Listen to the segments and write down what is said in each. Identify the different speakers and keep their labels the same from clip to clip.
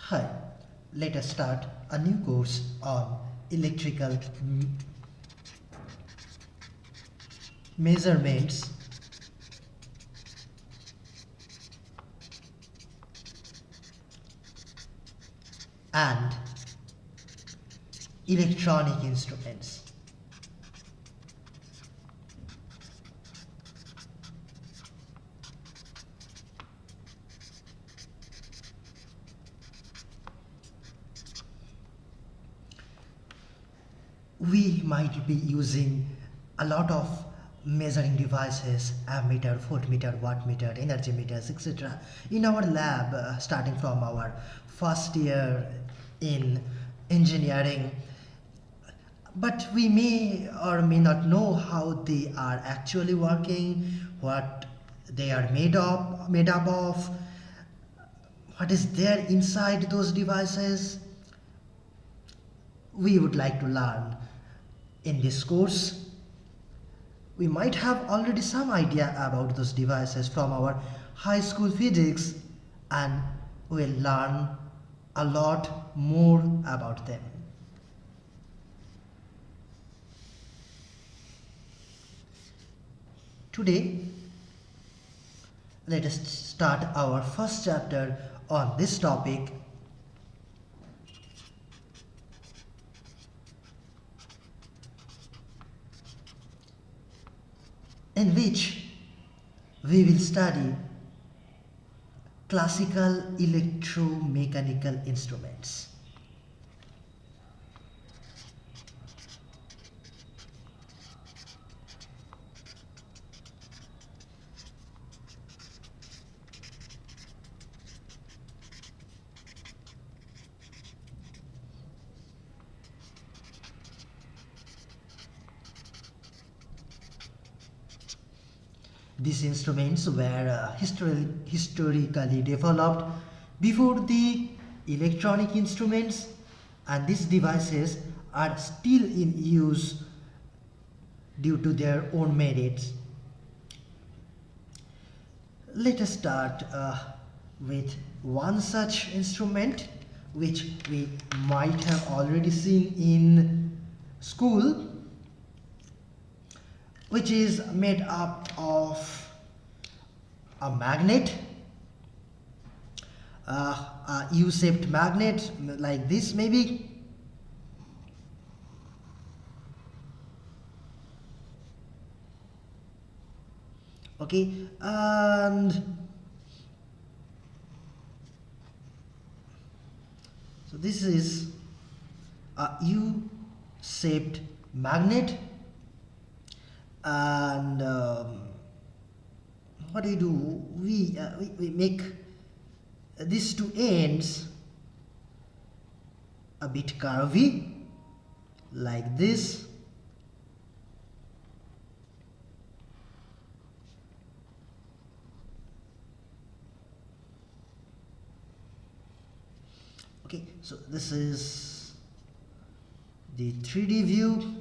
Speaker 1: Hi, let us start a new course on electrical measurements and electronic instruments. We might be using a lot of measuring devices, ammeter, voltmeter, wattmeter, energy meters, etc. in our lab, starting from our first year in engineering. But we may or may not know how they are actually working, what they are made up of, what is there inside those devices. We would like to learn in this course. We might have already some idea about those devices from our high school physics, and we'll learn a lot more about them. Today, let us start our first chapter on this topic, in which we will study classical electromechanical instruments. These instruments were historically developed before the electronic instruments, and these devices are still in use due to their own merits. Let us start with one such instrument which we might have already seen in school, which is made up of a magnet, a U-shaped magnet like this maybe. Okay, and so this is a U-shaped magnet, and what do we do? We make these two ends a bit curvy like this. Okay, so this is the 3D view.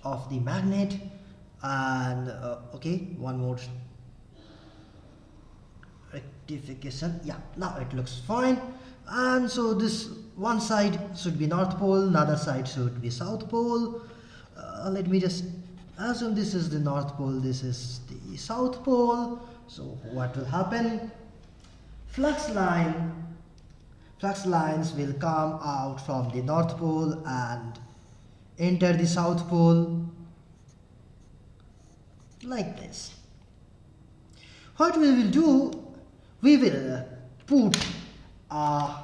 Speaker 1: Of the magnet, and okay, one more rectification. Yeah, now it looks fine. And so this one side should be North Pole, another side should be South Pole. Let me just assume this is the North Pole, this is the South Pole. So what will happen? Flux lines will come out from the North Pole and enter the South Pole like this. What we will do, we will put a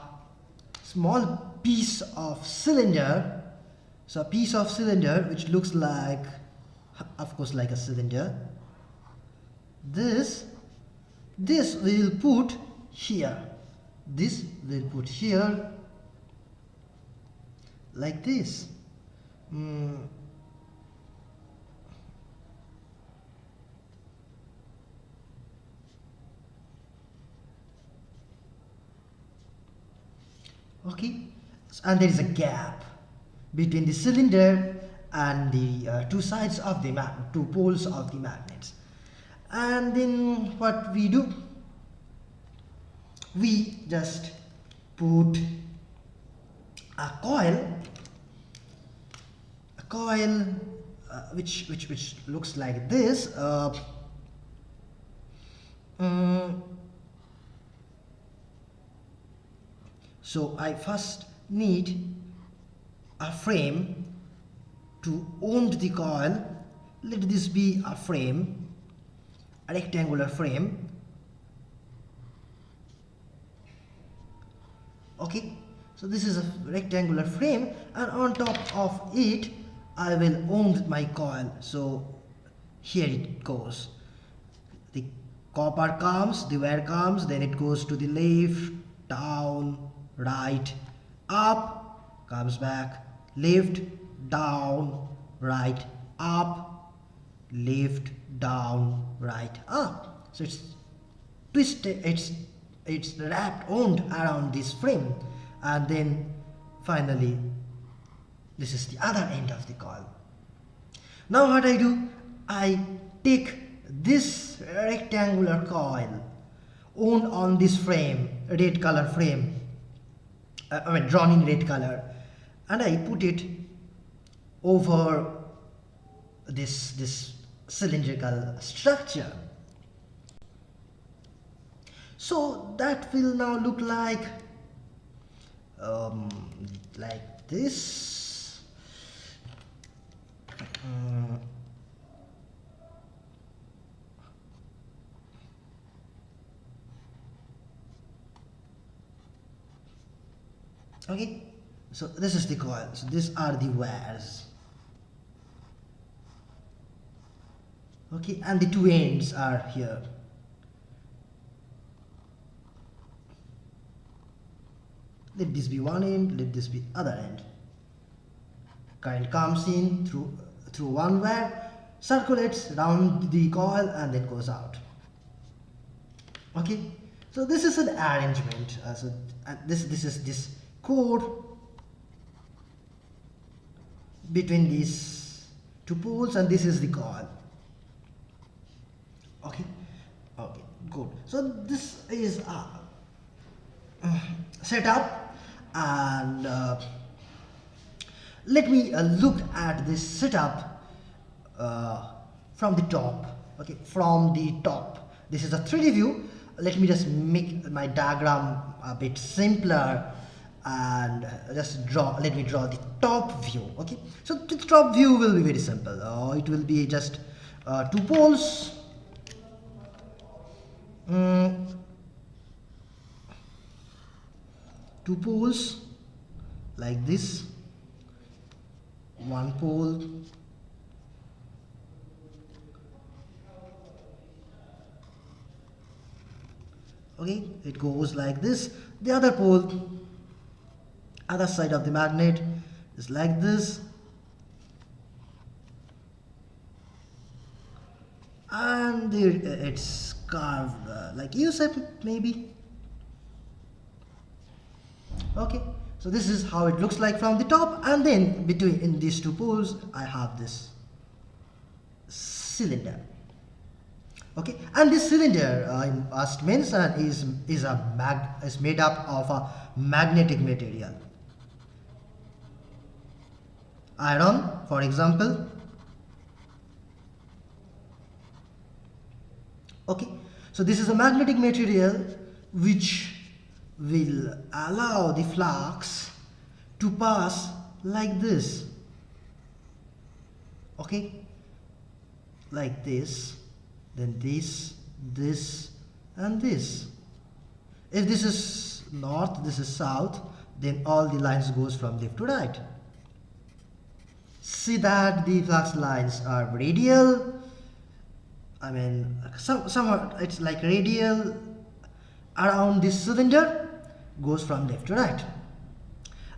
Speaker 1: small piece of cylinder, so a piece of cylinder which looks like, of course, like a cylinder. This we will put here, this we will put here like this. Okay, and there is a gap between the cylinder and the two sides of the two poles of the magnets. And then what we do, we just put a coil which looks like this. Mm, so I first need a frame to wound the coil. Let this be a frame, a rectangular frame. Okay, so this is a rectangular frame, and on top of it I will wound my coil. So here it goes. The copper comes, the wire comes, then it goes to the left, down, right, up, comes back, left, down, right, up, left, down, right, up. So it's twisted, it's wrapped wound around this frame, and then finally this is the other end of the coil. Now what I do, I take this rectangular coil wound on this frame, red color frame, drawn in red color, and I put it over this cylindrical structure. So that will now look like this. Okay, so this is the coil. So these are the wires. Okay, and the two ends are here. Let this be one end, let this be other end. Current comes in through one wire, circulates around the coil, and then goes out. Okay, so this is an arrangement. This is this core between these two poles, and this is the coil. Okay, okay, good. So this is set up, and let me look at this setup from the top. Okay, from the top. This is a 3D view. Let me just make my diagram a bit simpler and let me draw the top view. Okay, so the top view will be very simple. It will be just two poles. Two poles like this, one pole, okay, it goes like this. The other pole, other side of the magnet, is like this, and it's carved like U-shape maybe. Okay, so this is how it looks like from the top, and then in these two poles I have this cylinder. Okay, and this cylinder I must mention is made up of a magnetic material, iron for example. Okay, so this is a magnetic material which will allow the flux to pass like this. Okay, like this, then this, and this. If this is north, this is south, then all the lines goes from left to right. See that the flux lines are radial. I mean, somewhat it's like radial around this cylinder, goes from left to right.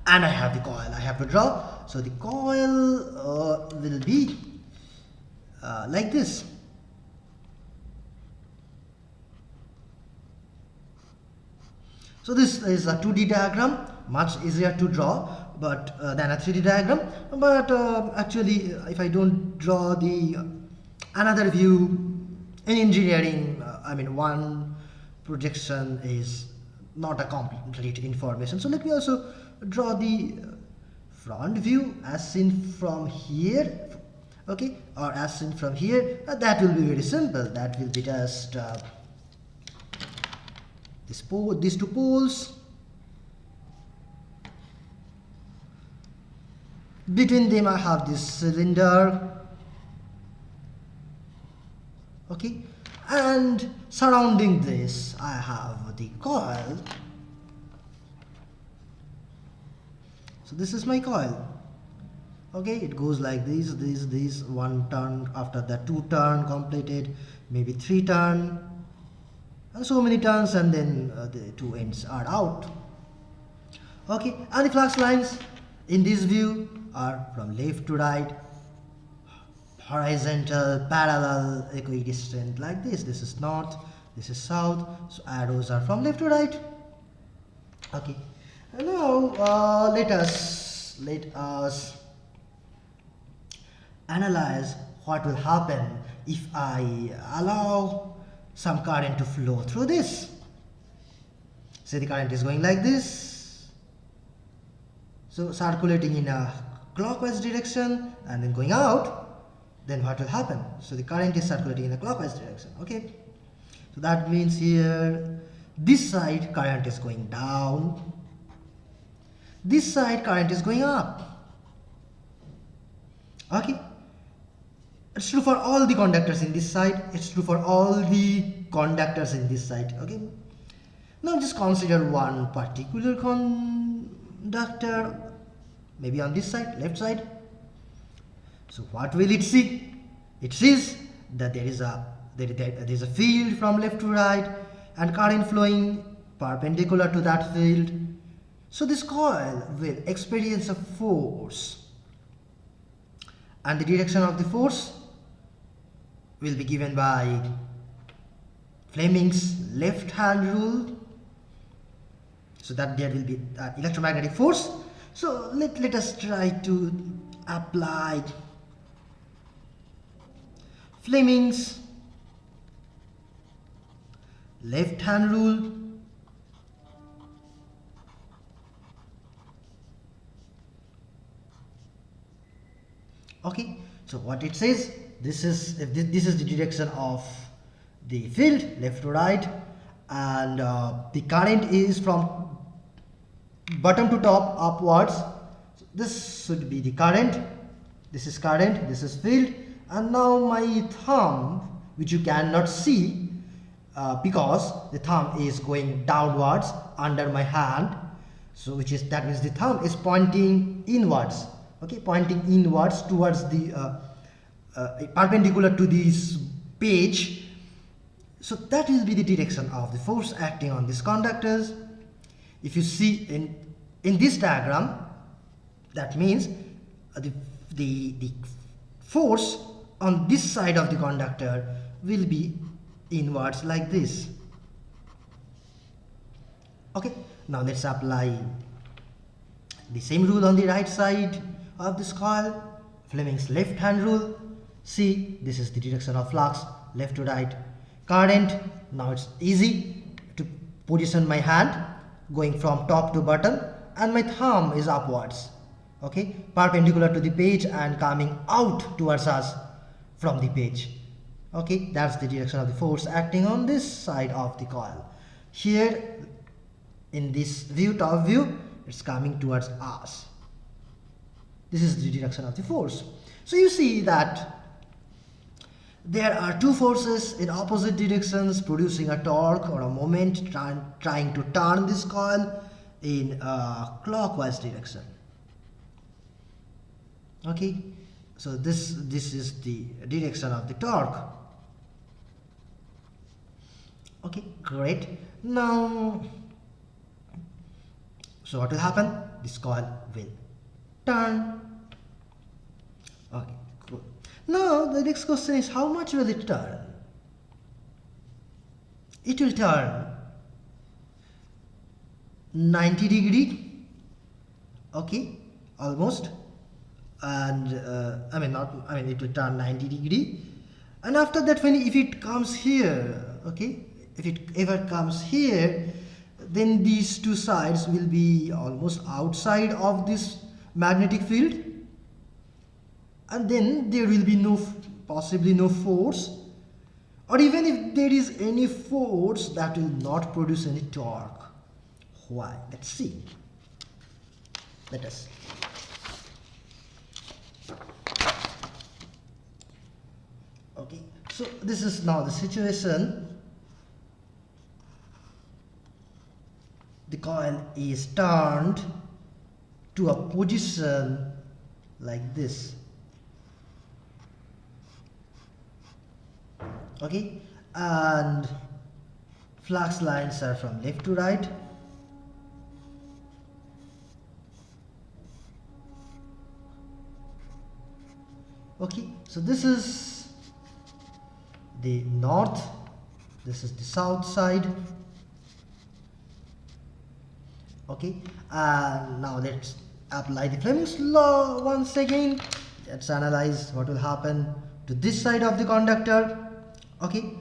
Speaker 1: And I have the coil I have to draw. So the coil will be like this. So this is a 2D diagram much easier to draw but than a 3D diagram. But actually, if I don't draw the another view in engineering, I mean, one projection is not a complete information. So let me also draw the front view as seen from here, okay, or as seen from here. That will be very simple. That will be just these two poles. Between them I have this cylinder, okay, and surrounding this I have the coil. So this is my coil, okay. It goes like this, one turn, after that two turn completed, maybe three turn, and so many turns, and then the two ends are out, okay. And the flux lines in this view are from left to right, horizontal, parallel, equidistant, like this. This is north, this is south, so arrows are from left to right, okay. And now let us analyze what will happen if I allow some current to flow through this. Say the current is going like this, so circulating in a clockwise direction and then going out, then what will happen? So the current is circulating in a clockwise direction, okay. So that means here this side current is going down, this side current is going up, okay. It's true for all the conductors in this side, it's true for all the conductors in this side, okay. Now just consider one particular conductor, maybe on this side, left side. So what will it see? It sees that there is a field from left to right and current flowing perpendicular to that field. So this coil will experience a force, and the direction of the force will be given by Fleming's left hand rule, so that there will be electromagnetic force. So let us try to apply Fleming's left hand rule. Okay, so what it says, this is the direction of the field, left to right, and the current is from bottom to top upwards. So this should be the current, this is current, this is field, and now my thumb, which you cannot see because the thumb is going downwards under my hand, so that means the thumb is pointing inwards, okay, pointing inwards towards the perpendicular to this page. So that will be the direction of the force acting on these conductors. If you see in this diagram, that means the force on this side of the conductor will be inwards like this, okay. Now let's apply the same rule on the right side of this coil, Fleming's left hand rule. See, this is the direction of flux, left to right, current. Now it's easy to position my hand going from top to bottom, and my thumb is upwards, okay, perpendicular to the page and coming out towards us from the page, okay. That's the direction of the force acting on this side of the coil. Here in this view, top view, it's coming towards us. This is the direction of the force. So you see that there are two forces in opposite directions producing a torque or a moment trying to turn this coil in a clockwise direction, okay. So this is the direction of the torque, okay, great. Now, so what will happen? This coil will turn, okay, cool. Now the next question is, how much will it turn? It will turn 90 degree, okay, almost. And it will turn 90 degree, and after that, if it comes here, okay, if it ever comes here, then these two sides will be almost outside of this magnetic field, and then there will be possibly no force, or even if there is any force, that will not produce any torque. Why? Let's see. Let us. Okay, so this is now the situation. The coil is turned to a position like this. Okay, and flux lines are from left to right. Okay, so this is the north, this is the south side. Okay, and now let's apply the Fleming's law once again. Let's analyze what will happen to this side of the conductor. Okay,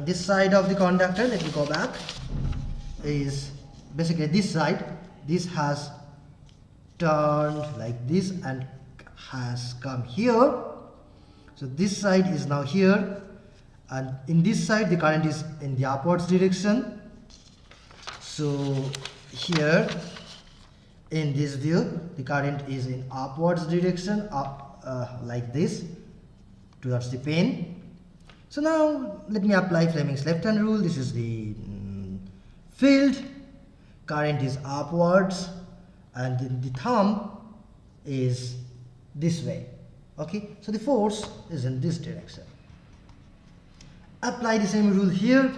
Speaker 1: this side of the conductor, let me go back, is basically this side. This has turned like this and has come here. So this side is now here, and in this side the current is in the upwards direction. So here in this view the current is in upwards direction, up like this towards the pen. So now let me apply Fleming's left hand rule. This is the field, current is upwards, and then the thumb is this way. Okay, so the force is in this direction. Apply the same rule here.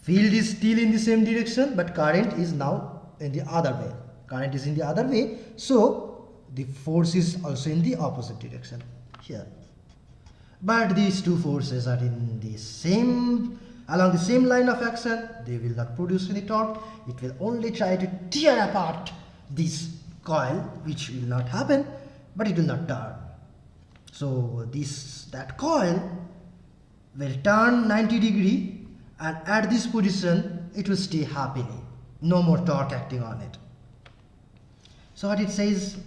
Speaker 1: Field is still in the same direction, but current is now in the other way. Current is in the other way, so the force is also in the opposite direction here. But these two forces are in the same, along the same line of action. They will not produce any torque. It will only try to tear apart this coil, which will not happen, but it will not turn. So that coil will turn 90 degree, and at this position it will stay happily. No more torque acting on it. So what it says?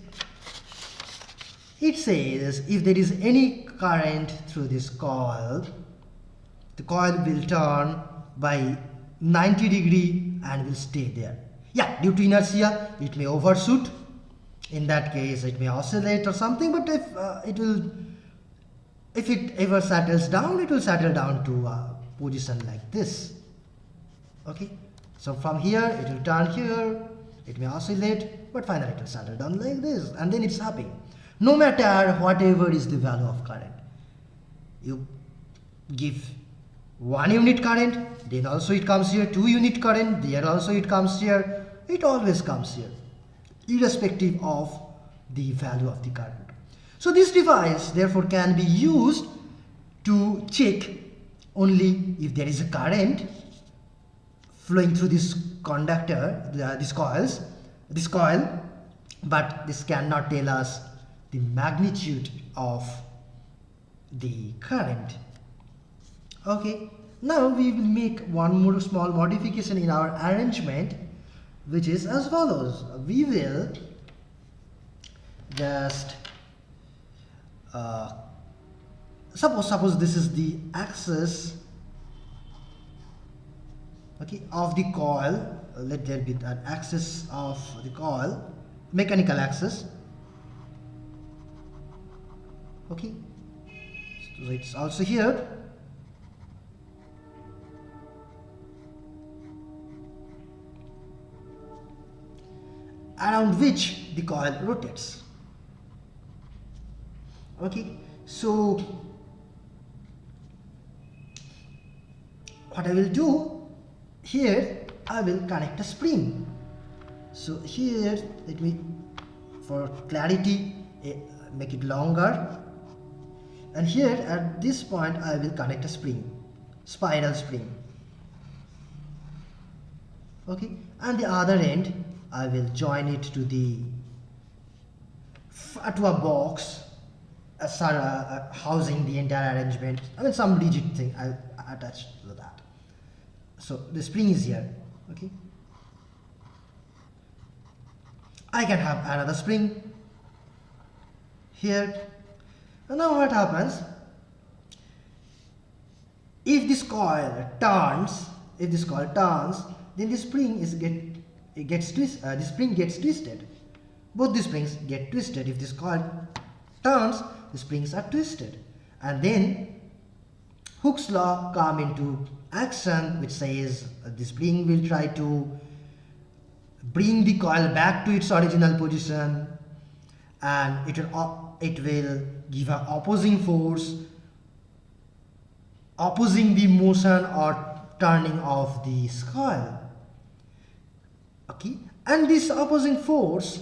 Speaker 1: It says if there is any current through this coil, the coil will turn by 90 degree and will stay there. Yeah, due to inertia it may overshoot. In that case it may oscillate or something, but if it ever settles down, it will settle down to a position like this. Okay, so from here it will turn here, it may oscillate, but finally it will settle down like this, and then it's happy. No matter whatever is the value of current, you give 1 unit current, then also it comes here, 2 unit current, there also it comes here, it always comes here, irrespective of the value of the current. So this device therefore can be used to check only if there is a current flowing through this conductor, this coil, but this cannot tell us the magnitude of the current. Okay, now we will make one more small modification in our arrangement, which is as follows. We will just suppose this is the axis, okay, of the coil. Let there be an axis of the coil, mechanical axis. Okay, so it's also here. Around which the coil rotates. Okay, so what I will do here, I will connect a spring. So here, let me, for clarity, make it longer, and here at this point I will connect a spring, spiral spring. Okay, and the other end I will join it to the to a box, housing the entire arrangement. I mean some rigid thing I'll attach to that. So the spring is here. Okay, I can have another spring here. And now what happens? If this coil turns, then the spring the spring gets twisted. Both the springs get twisted. If this coil turns, the springs are twisted, and then Hooke's law come into action, which says the spring will try to bring the coil back to its original position, and it will give an opposing force opposing the motion or turning of this coil. Okay, and this opposing force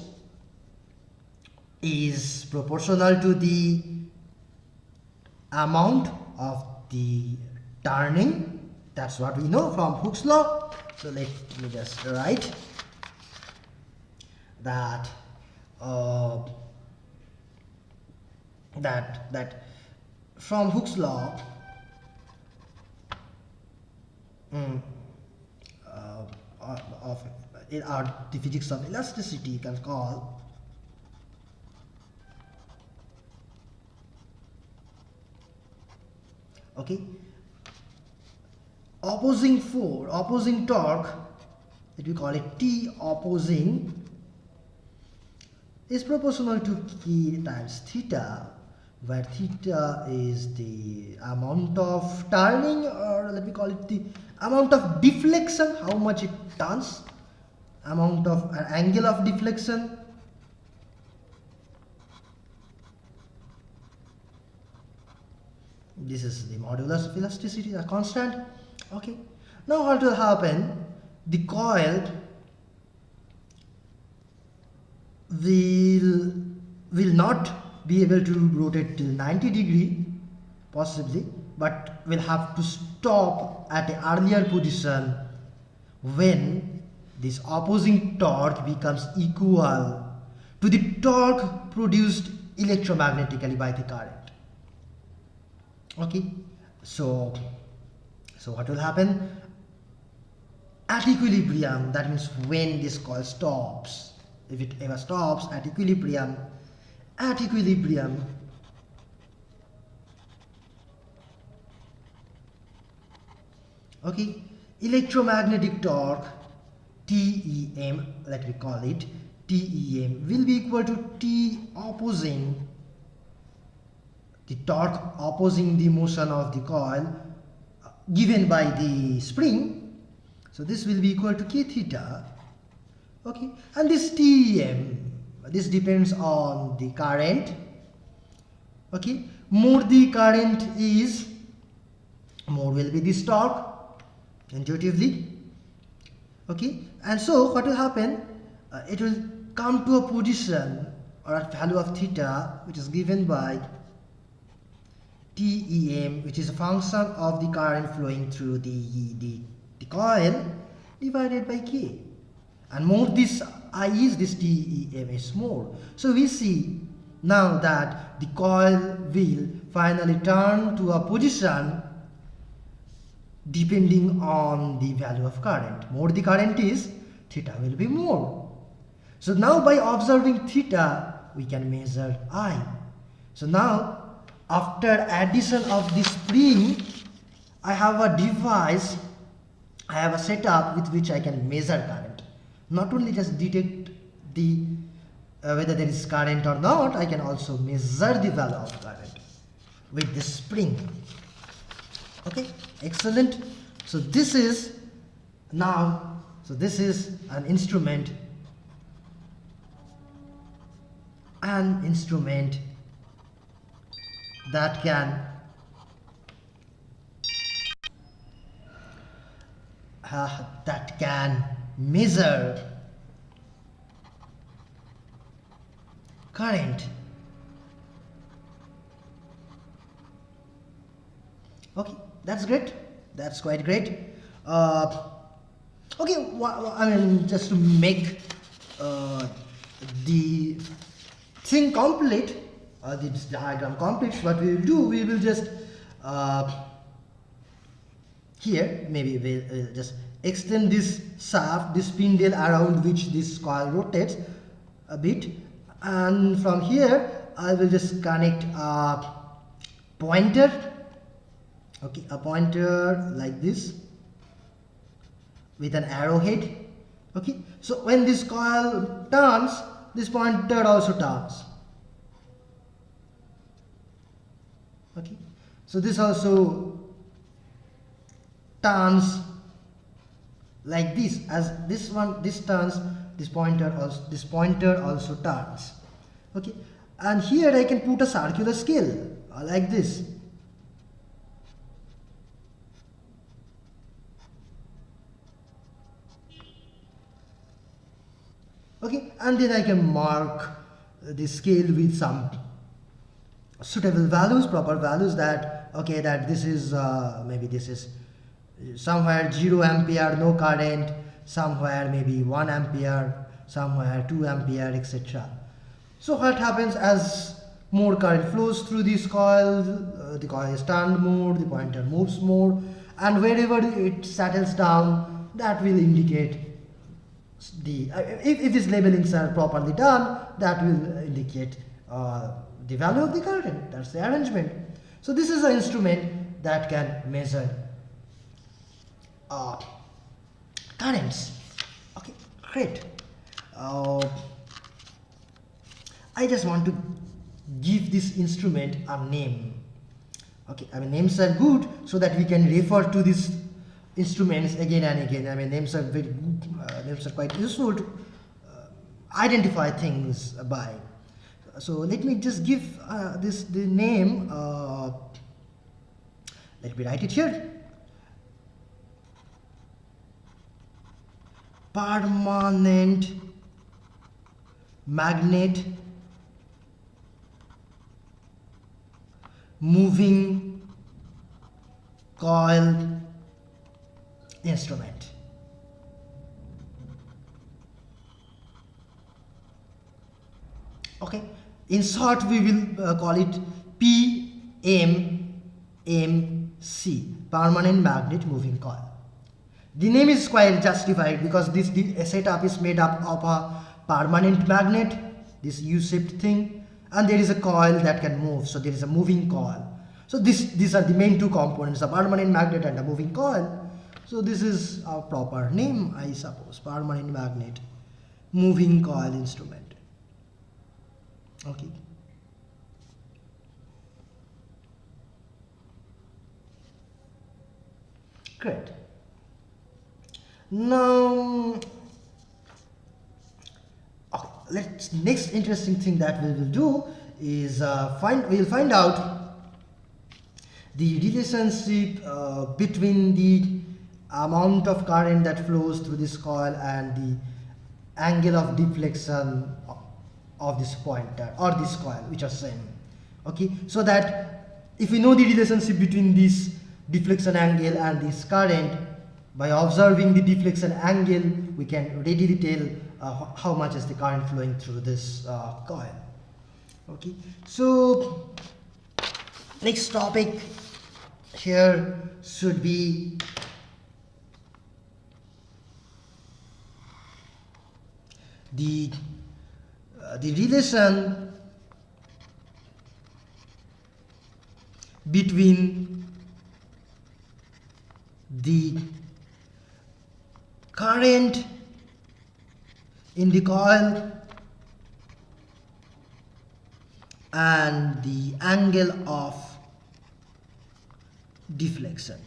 Speaker 1: is proportional to the amount of the turning. That's what we know from Hooke's law. So let me just write that that from Hooke's law, of the physics of elasticity, you can call opposing torque, that we call it T opposing, is proportional to K times theta, where theta is the amount of turning, or let me call it the amount of deflection, how much it turns, amount of angle of deflection. This is the modulus of elasticity, a constant. Okay, now what will happen? The coil will not be able to rotate till 90 degree possibly, but will have to stop at an earlier position when this opposing torque becomes equal to the torque produced electromagnetically by the current. Okay, so what will happen? At equilibrium, that means when this coil stops, if it ever stops at equilibrium, okay, electromagnetic torque TEM, let me call it TEM, will be equal to T opposing the torque opposing the motion of the coil given by the spring. So this will be equal to K theta. Okay, and this TEM, this depends on the current. Okay, more the current is, more will be this torque intuitively. Okay, and so what will happen? It will come to a position or a value of theta which is given by TEM, which is a function of the current flowing through the coil divided by K. And more this I is, this TEM is more. So we see now that the coil will finally turn to a position depending on the value of current. More the current is, theta will be more. So now by observing theta, we can measure I. So now after addition of this spring, I have a device, I have a setup with which I can measure current. Not only just detect the whether there is current or not, I can also measure the value of current with this spring. Okay, excellent. So this is now, so this is an instrument that can measure current. Okay, that's great. That's quite great. Okay, I mean, just to make uh, the thing complete, this diagram completes, what we will do, we will just here maybe we'll just extend this shaft, this spindle around which this coil rotates a bit, and from here I will just connect a pointer, okay, a pointer like this with an arrowhead. Okay, so when this coil turns, this pointer also turns. Okay, so this also turns like this. As this turns, this pointer also turns. Okay, and here I can put a circular scale like this. Okay, and then I can mark the scale with some suitable values, proper values, that okay, that this is maybe this is somewhere 0 ampere no current, somewhere maybe 1 ampere, somewhere 2 ampere, etc. So what happens, as more current flows through this coil, the coil is turned more, the pointer moves more, and wherever it settles down, that will indicate the if these labelings are properly done, that will indicate the value of the current. That's the arrangement. So this is an instrument that can measure currents. Okay, great. I just want to give this instrument a name. Okay, I mean, names are good so that we can refer to these instruments again and again. I mean, names are very good, names are quite useful to identify things by. So let me just give this the name. Let me write it here. Permanent magnet moving coil instrument. Okay, in short we will call it PMMC, permanent magnet moving coil. The name is quite justified because this setup is made up of a permanent magnet, this U-shaped thing, and there is a coil that can move, so there is a moving coil. So these are the main two components, a permanent magnet and a moving coil. So this is our proper name, I suppose, permanent magnet moving coil instrument. Okay. Great. Now, okay, next interesting thing that we will do is we'll find out the relationship between the amount of current that flows through this coil and the angle of deflection of this pointer or this coil, which are same. Okay, so that if we know the relationship between this deflection angle and this current, by observing the deflection angle we can readily tell how much is the current flowing through this coil. Okay, so next topic here should be the relation between the current in the coil and the angle of deflection.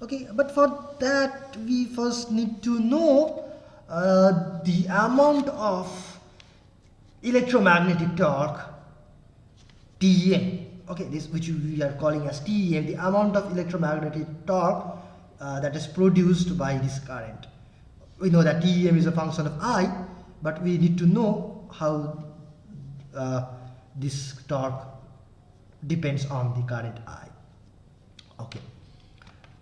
Speaker 1: Okay, but for that we first need to know the amount of electromagnetic torque TEM. Okay, this which we are calling as TEM, the amount of electromagnetic torque that is produced by this current. We know that TEM is a function of I, but we need to know how this torque depends on the current I. Okay.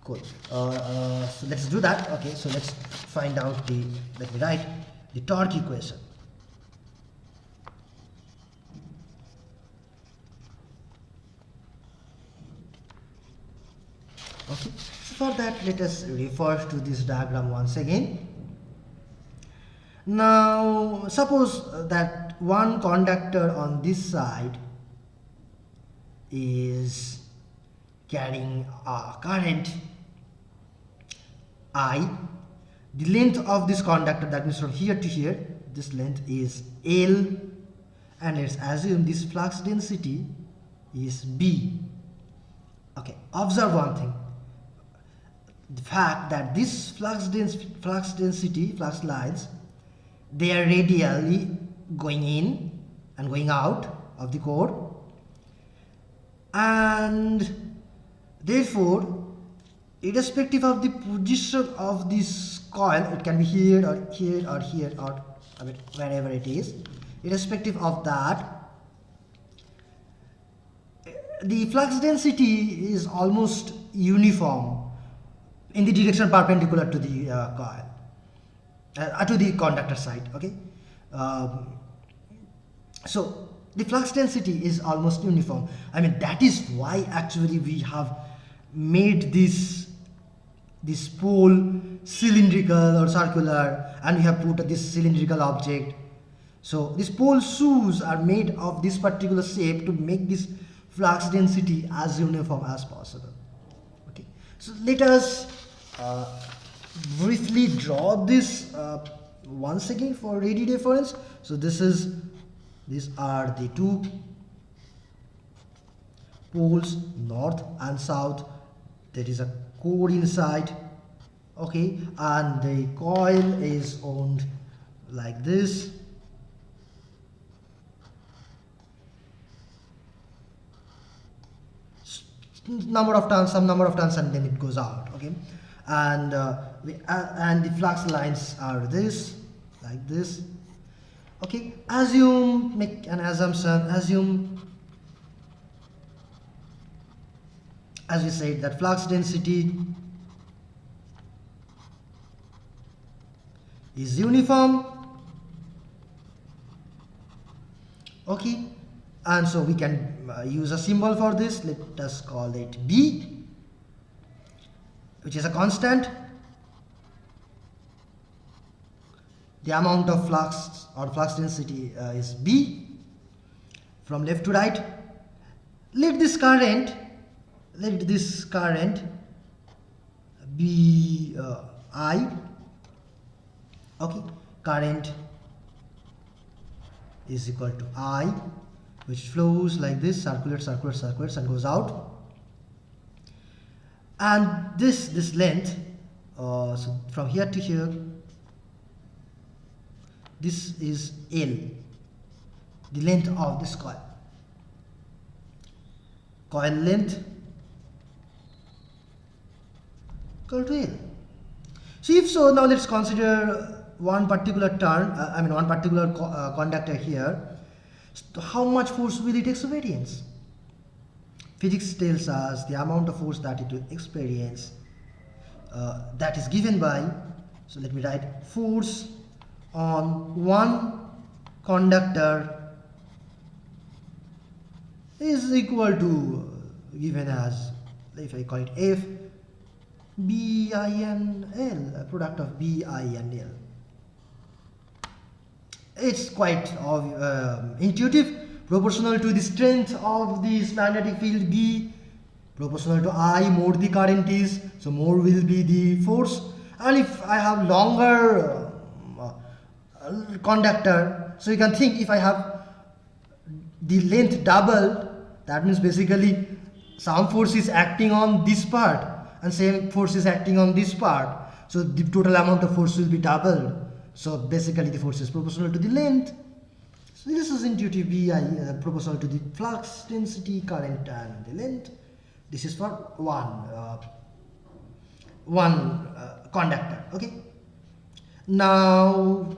Speaker 1: Cool. So let's do that. Okay, so let's find out the, let me write the torque equation. Okay, so for that let us refer to this diagram once again. Now suppose that one conductor on this side is carrying a current I. The length of this conductor, that means from here to here, this length is L, and let's assume this flux density is B. Okay, observe one thing, the fact that this flux lines, they are radially going in and going out of the core, and therefore irrespective of the position of this coil, it can be here or here or here or I mean wherever it is, irrespective of that, the flux density is almost uniform in the direction perpendicular to the coil, to the conductor side. Okay, so the flux density is almost uniform. I mean, that is why actually we have made this pole cylindrical or circular, and we have put this cylindrical object. So these pole shoes are made of this particular shape to make this flux density as uniform as possible. Okay, so let us briefly draw this once again for ready reference. So these are the two poles, north and south. There is a core inside. Okay, and the coil is owned like this. Some number of turns, and then it goes out. Okay, and and the flux lines are this, like this. Okay, make an assumption, as we said, that flux density is uniform. Okay, and so we can use a symbol for this. Let us call it B, which is a constant. The amount of flux or flux density is B. From left to right, let this current be I. Okay, current is equal to I, which flows like this, circulates and goes out. And this length, so from here to here, this is L, the length of this coil. Coil length equal to L. So if so, now let's consider one particular one particular conductor here. So how much force will it experience? Physics tells us the amount of force that it will experience, that is given by, so let me write, force on one conductor is equal to, given as, if I call it F, B I N L, product of B I and L. It's quite intuitive, proportional to the strength of this magnetic field B, proportional to I, more the current is, so more will be the force. And if I have longer conductor, so you can think, if I have the length doubled, that means basically some force is acting on this part and same force is acting on this part, so the total amount of force will be doubled. So basically the force is proportional to the length. So this is intuitive, BI proportional to the flux density, current and the length. This is for one conductor. Okay, now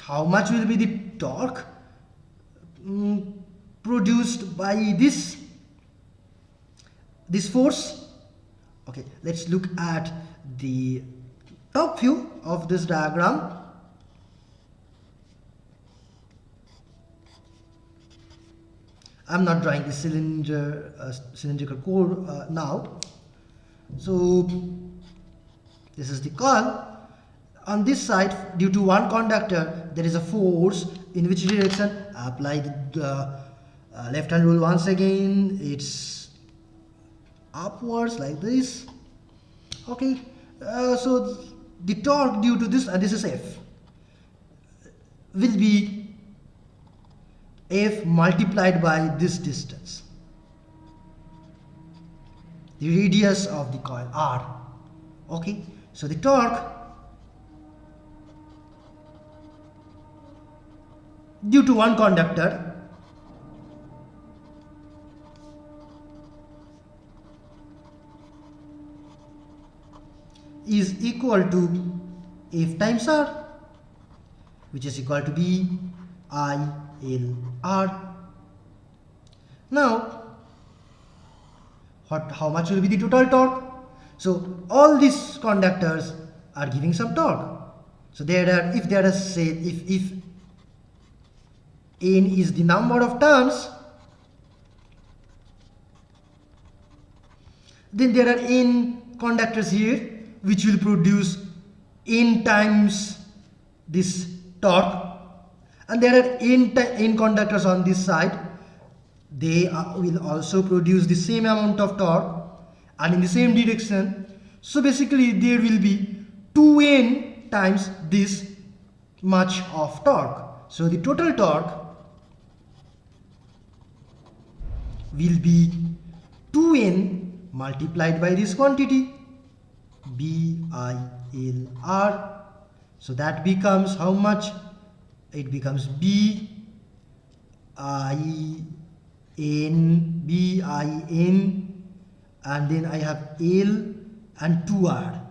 Speaker 1: how much will be the torque produced by this force Okay, let's look at the top view of this diagram. I'm not drawing the cylindrical core now. So this is the coil. On this side, due to one conductor, there is a force. In which direction? Apply the left hand rule once again. It's upwards like this. Okay, so the torque due to this, and this is F, will be F multiplied by this distance, the radius of the coil, R. Okay, so the torque due to one conductor is equal to F times R, which is equal to B I L R. Now, how much will be the total torque? So all these conductors are giving some torque. So if N is the number of turns, then there are N conductors here, which will produce N times this torque, and there are N conductors on this side. They will also produce the same amount of torque and in the same direction. So basically there will be 2N times this much of torque. So the total torque will be 2N multiplied by this quantity, BILR. So that becomes how much? It becomes BIN, and then I have L and 2R.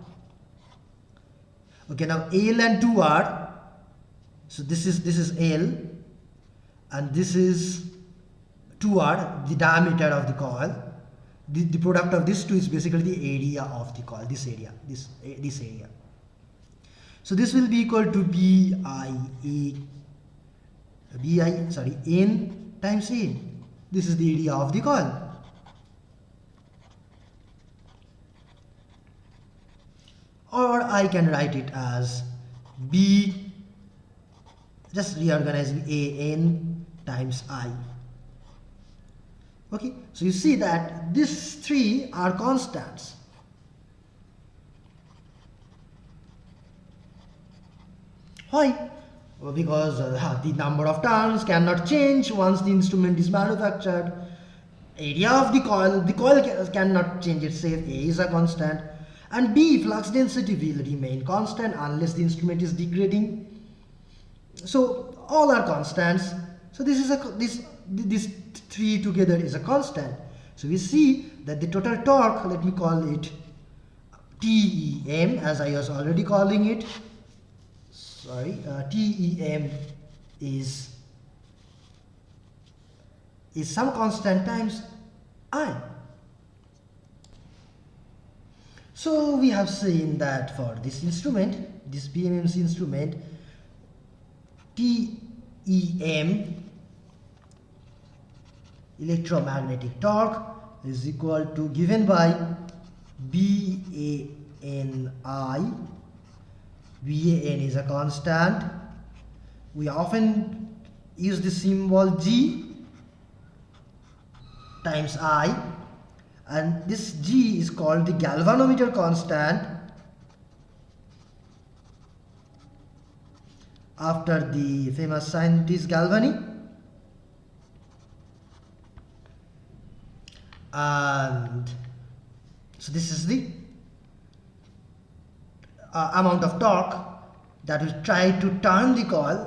Speaker 1: Okay, now L and 2R. So this is L and this is 2R, the diameter of the coil. The product of these two is basically the area of the coil, this area. So this will be equal to N times A. This is the area of the coil. Or I can write it as B, just reorganizing AN times I. Okay, so you see that these three are constants. Why? Well, because the number of turns cannot change once the instrument is manufactured. Area of the coil cannot change itself. A is a constant, and B, flux density, will remain constant unless the instrument is degrading. So all are constants. So this three together is a constant. So we see that the total torque, let me call it TEM, as I was already calling it. TEM is some constant times I. So we have seen that for this instrument, this PMMC instrument, TEM, electromagnetic torque, is equal to, given by BANI. BAN is a constant. We often use the symbol G times I, and this G is called the galvanometer constant after the famous scientist Galvani. And so this is the amount of torque that will try to turn the coil,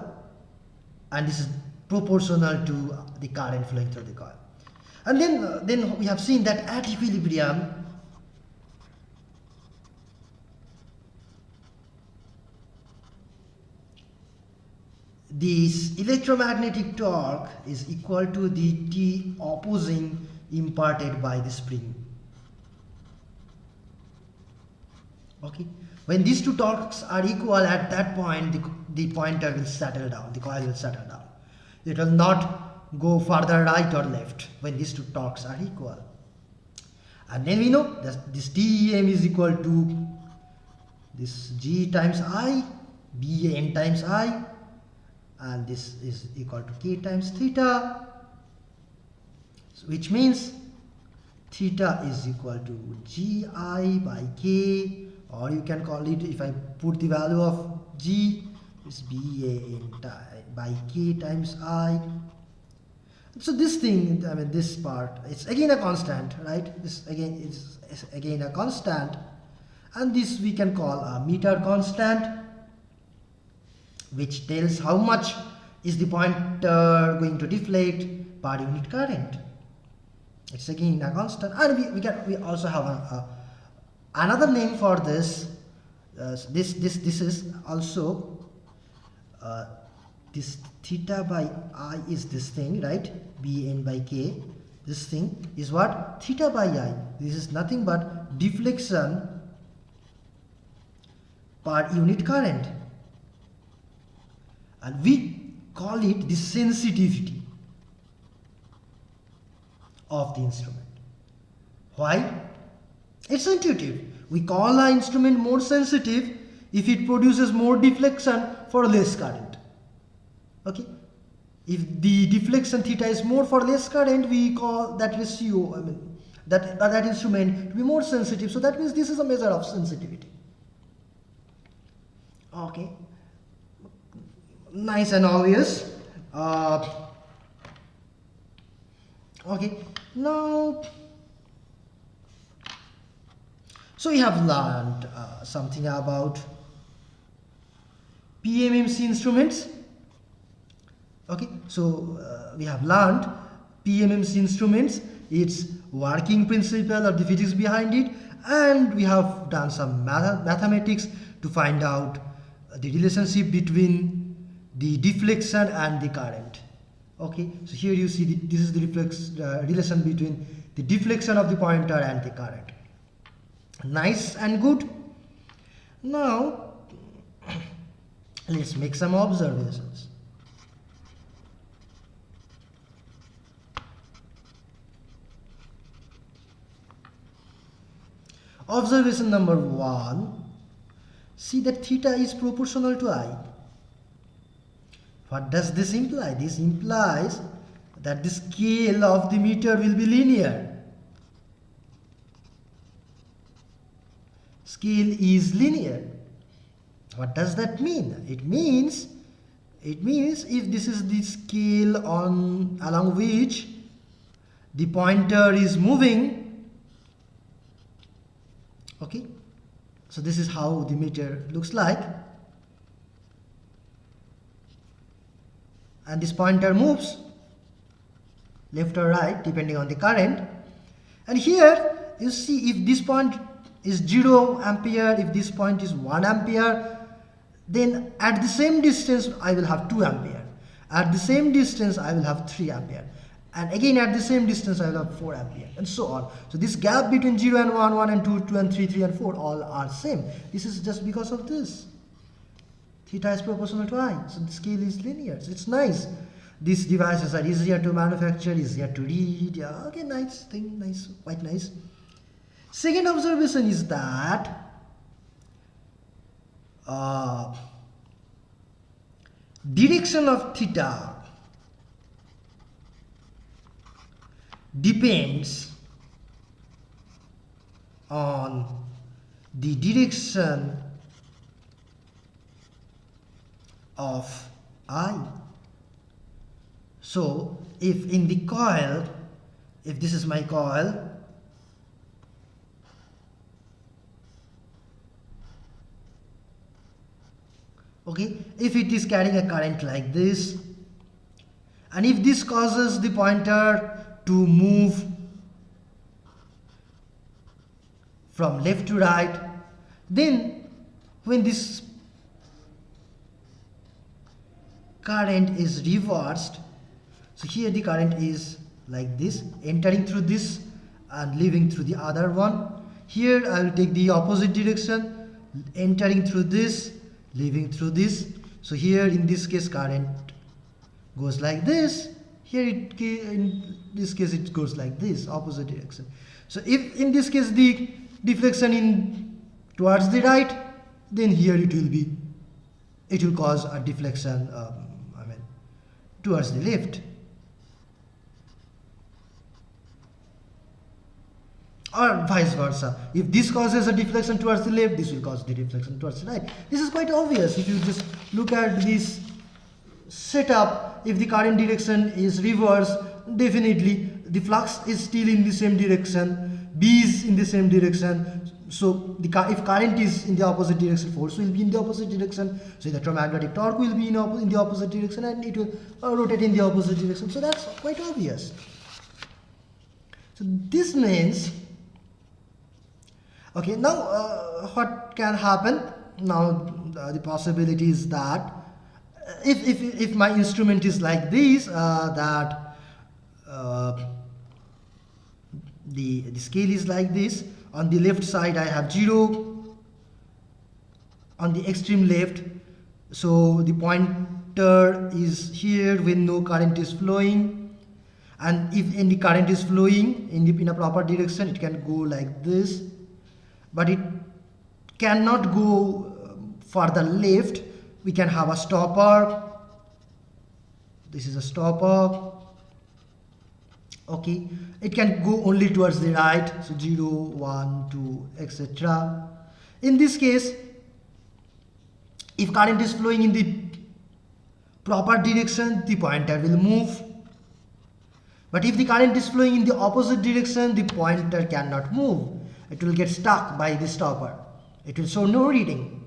Speaker 1: and this is proportional to the current flowing through the coil. And then we have seen that at equilibrium, this electromagnetic torque is equal to the T opposing imparted by the spring. Okay, when these two torques are equal, at that point the pointer will settle down, the coil will settle down. It will not go further right or left when these two torques are equal. And then we know that this TEM is equal to this G times I, BAN times I, and this is equal to K times theta, which means theta is equal to GI by K, or you can call it, if I put the value of G, it's BAN by K times I. So this thing, I mean this part, it's again a constant, right? This again is again a constant, and this we can call a meter constant, which tells how much is the pointer going to deflect per unit current. It's again a constant, and we also have another name for this. This is also this theta by I is this thing, right? BN by K. This thing is what? Theta by I. This is nothing but deflection per unit current, and we call it the sensitivity of the instrument. Why? It's intuitive. We call our instrument more sensitive if it produces more deflection for less current. Okay? If the deflection theta is more for less current, we call that ratio, I mean, that instrument to be more sensitive. So that means this is a measure of sensitivity. Okay. Nice and obvious. Okay. Now, so we have learned something about PMMC instruments. Okay, so we have learned PMMC instruments, its working principle or the physics behind it, and we have done some mathematics to find out the relationship between the deflection and the current. Okay, so here you see this is the relation between the deflection of the pointer and the current. Nice and good. Now let's make some observations. Observation number 1, see that theta is proportional to I. What does this imply? This implies that the scale of the meter will be linear. Scale is linear. What does that mean? It means if this is the scale along which the pointer is moving, okay, so this is how the meter looks like, and this pointer moves left or right depending on the current. And here you see, if this point is 0 ampere, if this point is 1 ampere, then at the same distance I will have 2 ampere, at the same distance I will have 3 ampere, and again at the same distance I will have 4 ampere, and so on. So this gap between 0 and 1, 1 and 2, 2 and 3, 3 and 4 all are same. This is just because of this. Theta is proportional to I, so the scale is linear. So it's nice. These devices are easier to manufacture, easier to read. Yeah, okay, nice thing, nice, quite nice. Second observation is that direction of theta depends on the direction of I. So if in the coil, if this is my coil, okay, if it is carrying a current like this, and if this causes the pointer to move from left to right, then when this current is reversed, so here the current is like this, entering through this and leaving through the other one. Here I will take the opposite direction, entering through this, leaving through this. So here in this case current goes like this, here in this case it goes like this, opposite direction. So if in this case the deflection in towards the right, then here it will cause a deflection towards the left. Or vice versa. If this causes a deflection towards the left, this will cause the deflection towards the right. This is quite obvious. If you just look at this setup, if the current direction is reverse, definitely the flux is still in the same direction, B is in the same direction. So if current is in the opposite direction, force will be in the opposite direction. So the electromagnetic torque will be in the opposite direction, and it will rotate in the opposite direction. So that's quite obvious. So this means, okay, now what can happen? Now the possibility is that if my instrument is like this, that the scale is like this. On the left side I have 0 on the extreme left, so the pointer is here when no current is flowing, and if any current is flowing in a proper direction, it can go like this, but it cannot go further left. We can have a stopper. This is a stopper. Okay, it can go only towards the right, so 0, 1, 2, etc. In this case, if current is flowing in the proper direction, the pointer will move. But if the current is flowing in the opposite direction, the pointer cannot move. It will get stuck by the stopper. It will show no reading.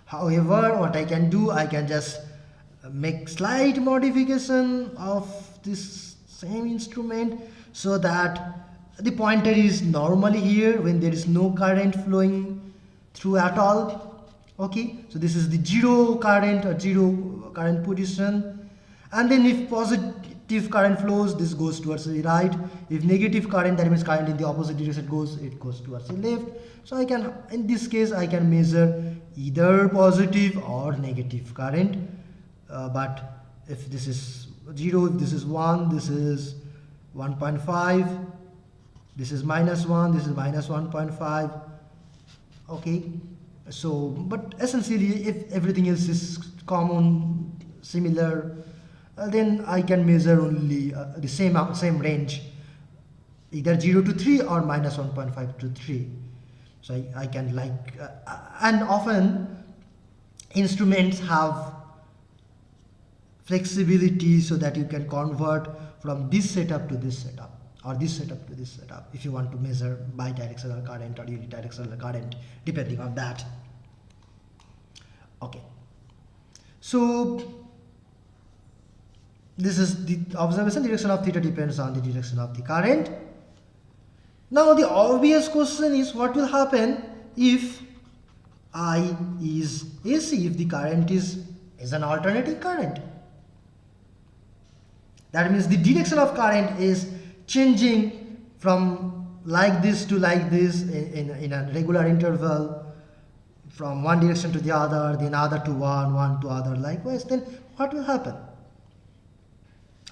Speaker 1: However, what I can do, I can just make slight modification of this same instrument so that the pointer is normally here when there is no current flowing through at all. Okay, so this is the 0 current or 0 current position, and then if positive current flows, this goes towards the right. If negative current, that means current in the opposite direction, it goes towards the left. So I can, in this case, I can measure either positive or negative current, but if this is 0, if this is 1, this is 1.5, this is -1, this is -1.5. okay, so but essentially if everything else is common, similar, then I can measure only the same range, either 0 to 3 or -1.5 to 3. So I can and often instruments have flexibility so that you can convert from this setup to this setup, or this setup to this setup, if you want to measure bidirectional current or unidirectional current, depending on that. Okay, so this is the observation. Direction of theta depends on the direction of the current. Now the obvious question is, what will happen if I is AC, if the current is an alternating current? That means the direction of current is changing from like this to like this in a regular interval, from one direction to the other, then other to one to other, likewise. Then what will happen?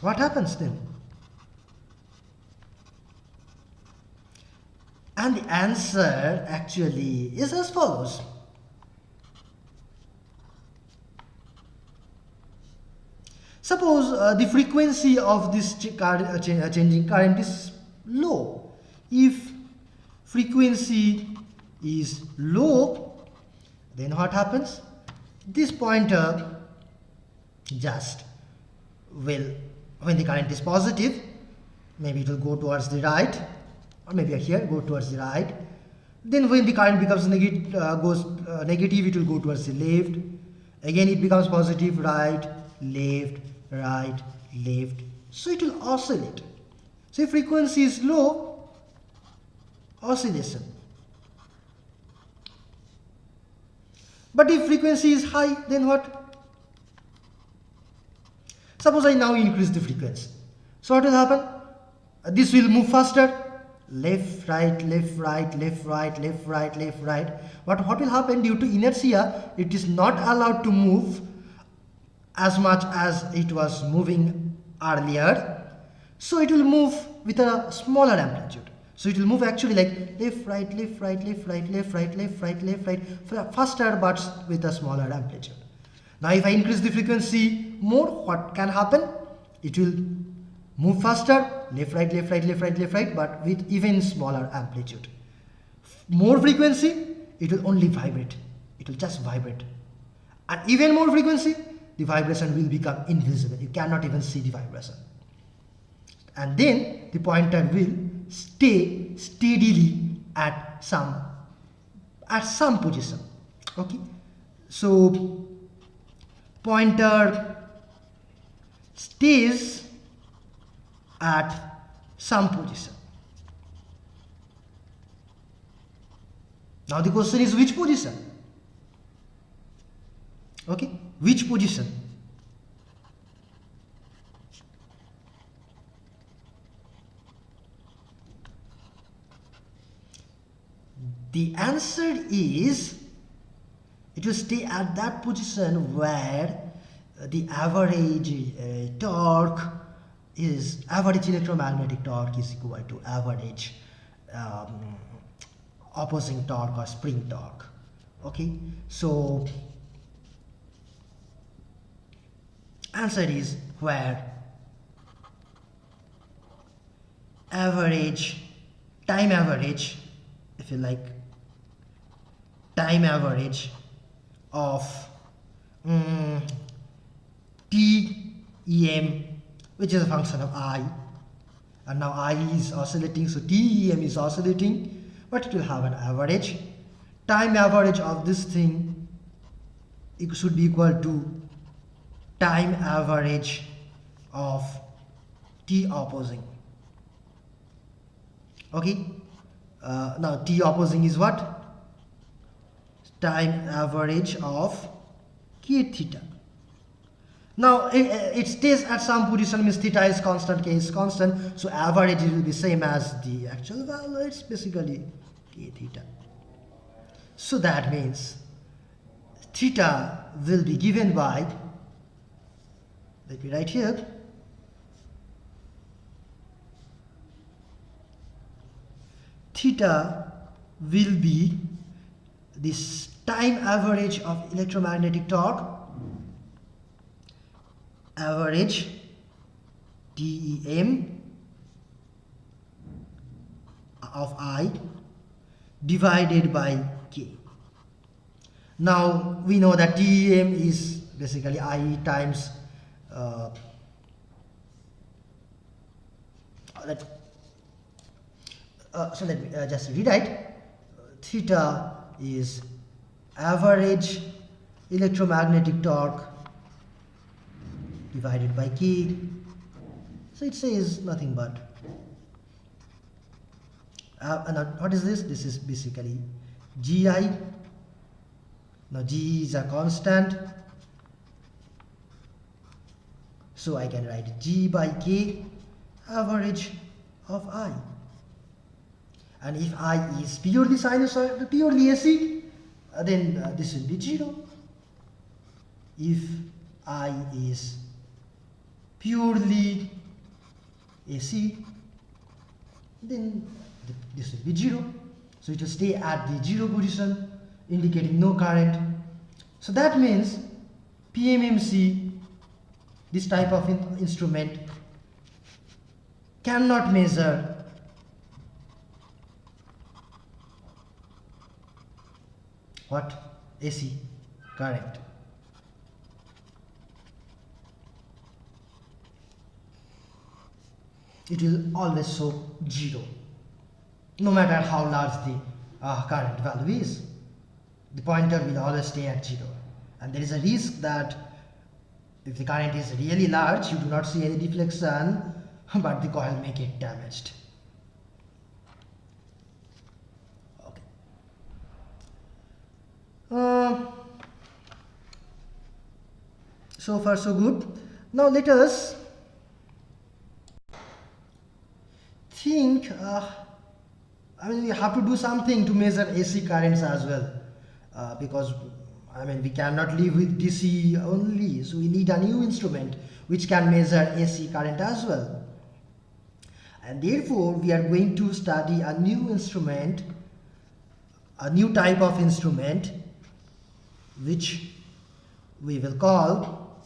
Speaker 1: What happens then? And the answer actually is as follows. Suppose the frequency of this changing current is low. If frequency is low, then what happens? This pointer just will, when the current is positive, maybe it will go towards the right, or maybe here go towards the right. Then when the current becomes negative, it will go towards the left. Again it becomes positive, right, left, right, left. So it will oscillate. So if frequency is low, oscillation. But if frequency is high, then what? Suppose I now increase the frequency. So what will happen? This will move faster, left right left right left right left right left right, but what will happen, due to inertia it is not allowed to move as much as it was moving earlier, so it will move with a smaller amplitude. So it will move actually like left right left right left right left right left right left right faster but with a smaller amplitude. Now if I increase the frequency more, what can happen? It will move faster, left right left right left right left right, but with even smaller amplitude. More frequency, it will only vibrate, it will just vibrate. And even more frequency, the vibration will become invisible, you cannot even see the vibration. And then the pointer will stay steadily at some position. Okay, so pointer stays at some position. Now the question is which position? Okay, which position? The answer is it will stay at that position where the average torque is, average electromagnetic torque is equal to average opposing torque or spring torque. Okay, so answer is where average, time average, if you like, time average of TEM, which is a function of I, and now I is oscillating, so TEM is oscillating, but it will have an average. Time average of this thing, it should be equal to time average of T opposing. Okay, now T opposing is what? Time average of K theta. Now it stays at some position, means theta is constant, K is constant, so average will be same as the actual value, it's basically K theta. So that means theta will be given by, let me write here, theta will be this time average of electromagnetic torque, average TEM of I divided by K. Now we know that TEM is basically I times so let me just rewrite. Theta is average electromagnetic torque divided by K. So it says nothing but and what is this? This is basically GI. Now G is a constant, so I can write G by K, average of I. And if I is purely sinusoidal, purely AC, then this will be 0. If I is purely AC, then this will be 0. So it will stay at the 0 position, indicating no current. So that means PMMC, this type of instrument, cannot measure what? AC current. It will always show 0, no matter how large the current value is. The pointer will always stay at 0, and there is a risk that if the current is really large, you do not see any deflection, but the coil may get damaged. Okay. So far so good. Now let us think I mean, we have to do something to measure AC currents as well, because I mean we cannot live with DC only, so we need a new instrument which can measure AC current as well. And therefore we are going to study a new instrument, a new type of instrument, which we will call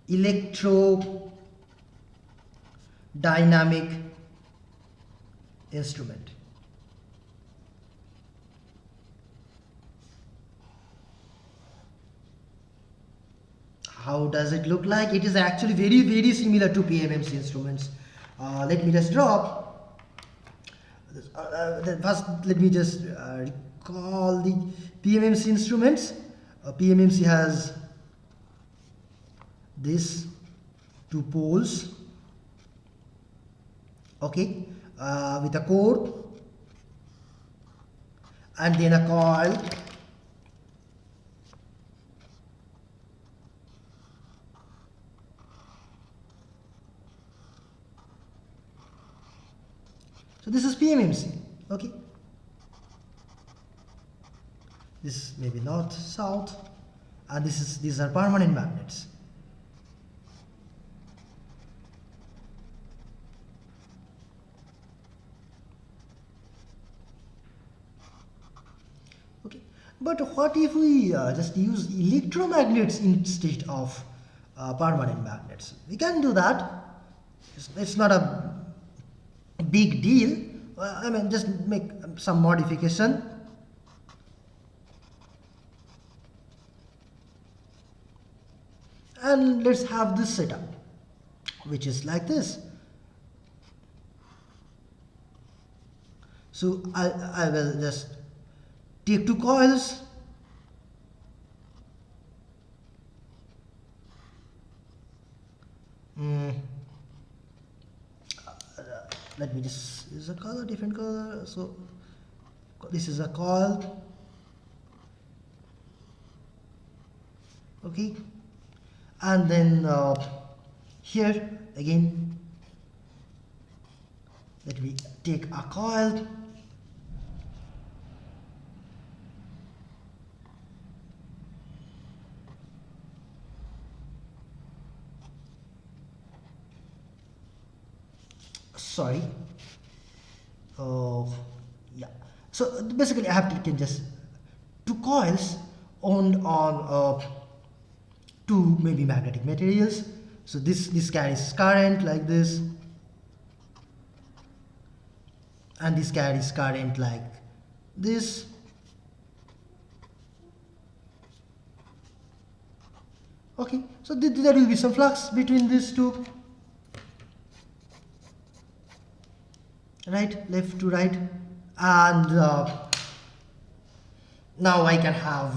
Speaker 1: electrodynamic instrument. How does it look like? It is actually very similar to PMMC instruments. Let me just drop. First, let me just recall the PMMC instruments. PMMC has this two poles, okay, with a core and then a coil. So this is PMMC, okay. This may be north, south, and these are permanent magnets. Okay, but what if we just use electromagnets instead of permanent magnets? We can do that. It's not a big deal. I mean, just make some modification. And let's have this setup, which is like this. So I will just take two coils, let me just use a color, different color. So this is a coil, okay, and then here again let me take a coil, sorry, yeah, so basically I have taken just two coils on two maybe magnetic materials. So this carries current like this, and this carries current like this. Okay, so there will be some flux between these two, right, left to right, and now I can have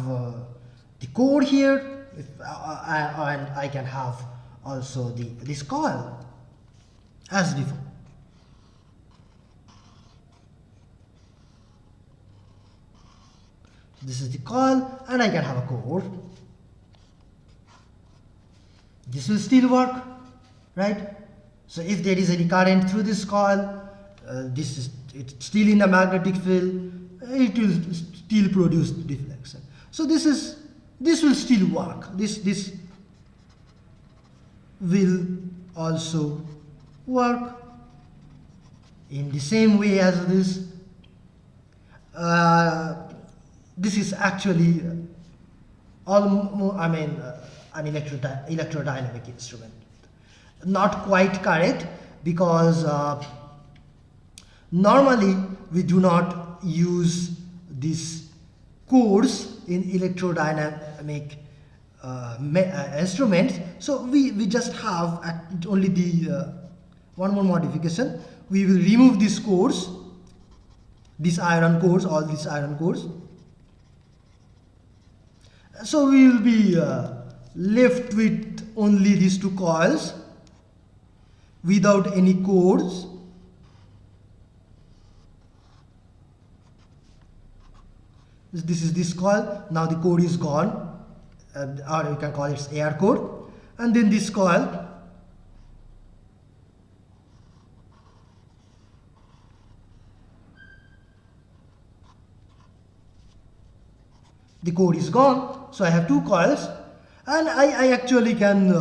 Speaker 1: the core here, and I can have also this coil as before. This is the coil, and I can have a core. This will still work, right? So if there is any current through this coil, it's still in the magnetic field, it will still produce deflection. So this will still work. This will also work in the same way as this. This is actually an electrodynamic instrument. Not quite correct, because normally we do not use these cores in electrodynamic instruments. So we just have only the one more modification. We will remove these cores, these iron cores, all these iron cores. So we will be left with only these two coils without any cores. This is this coil. Now the core is gone, or you can call it air core. And then this coil, the core is gone. So I have two coils, and I actually can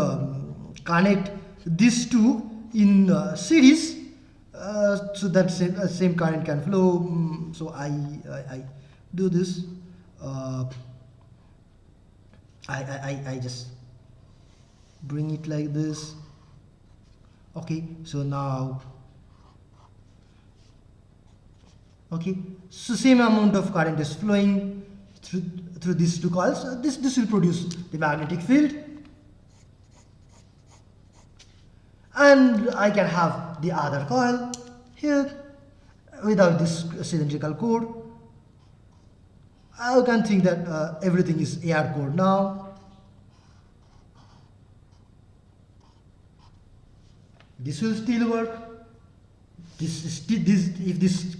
Speaker 1: connect these two in series, so that same current can flow. So I do this. I just bring it like this. Okay, so now, okay, so same amount of current is flowing through these two coils. This will produce the magnetic field, and I can have the other coil here without this cylindrical core. I can think that everything is air core now. This will still work. If this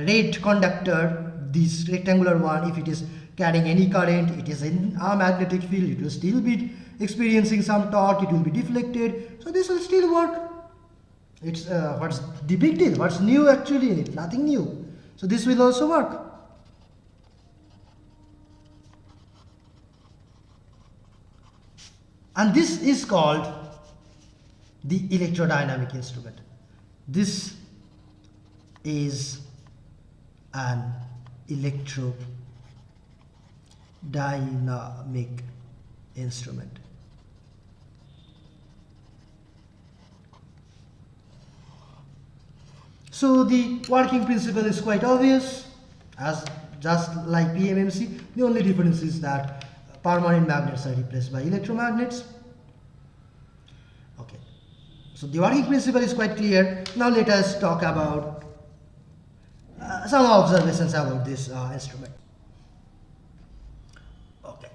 Speaker 1: red conductor, this rectangular one, if it is carrying any current, it is in a magnetic field, it will still be experiencing some torque, it will be deflected, so this will still work. It's what's the big deal? What's new actually in it? Nothing new. So this will also work. And this is called the electrodynamic instrument. This is an electrodynamic instrument. So the working principle is quite obvious, as just like PMMC. The only difference is that permanent magnets are replaced by electromagnets. Okay, so the working principle is quite clear. Now let us talk about some observations about this instrument. Okay,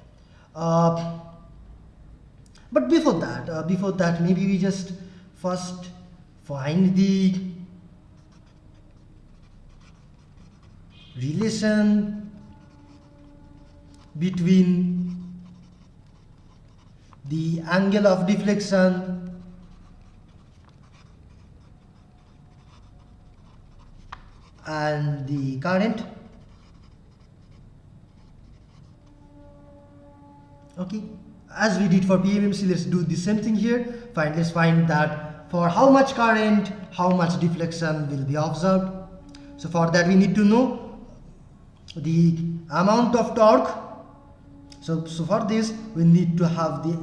Speaker 1: but before that, maybe we just first find the relation between the angle of deflection and the current. Okay, as we did for PMMC, let's do the same thing here. Let's find that for how much current, how much deflection will be observed. So for that we need to know the amount of torque. So for this we need to have the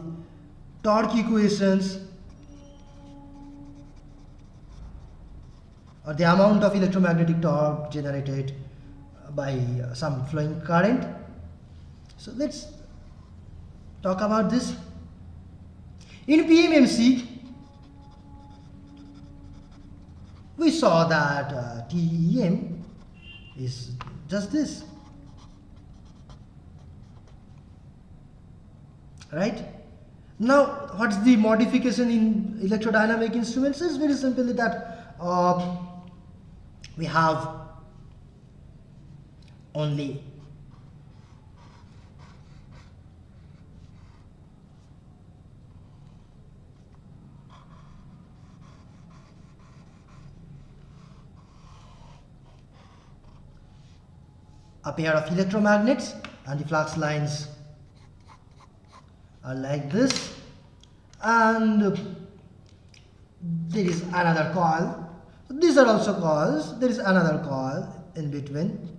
Speaker 1: torque equations, or the amount of electromagnetic torque generated by some flowing current. So let's talk about this. In PMMC, we saw that TEM is just this, right? Now, what's the modification in electrodynamic instruments? It's very simply that we have only a pair of electromagnets, and the flux lines are like this, and there is another coil. These are also coils. There is another coil in between,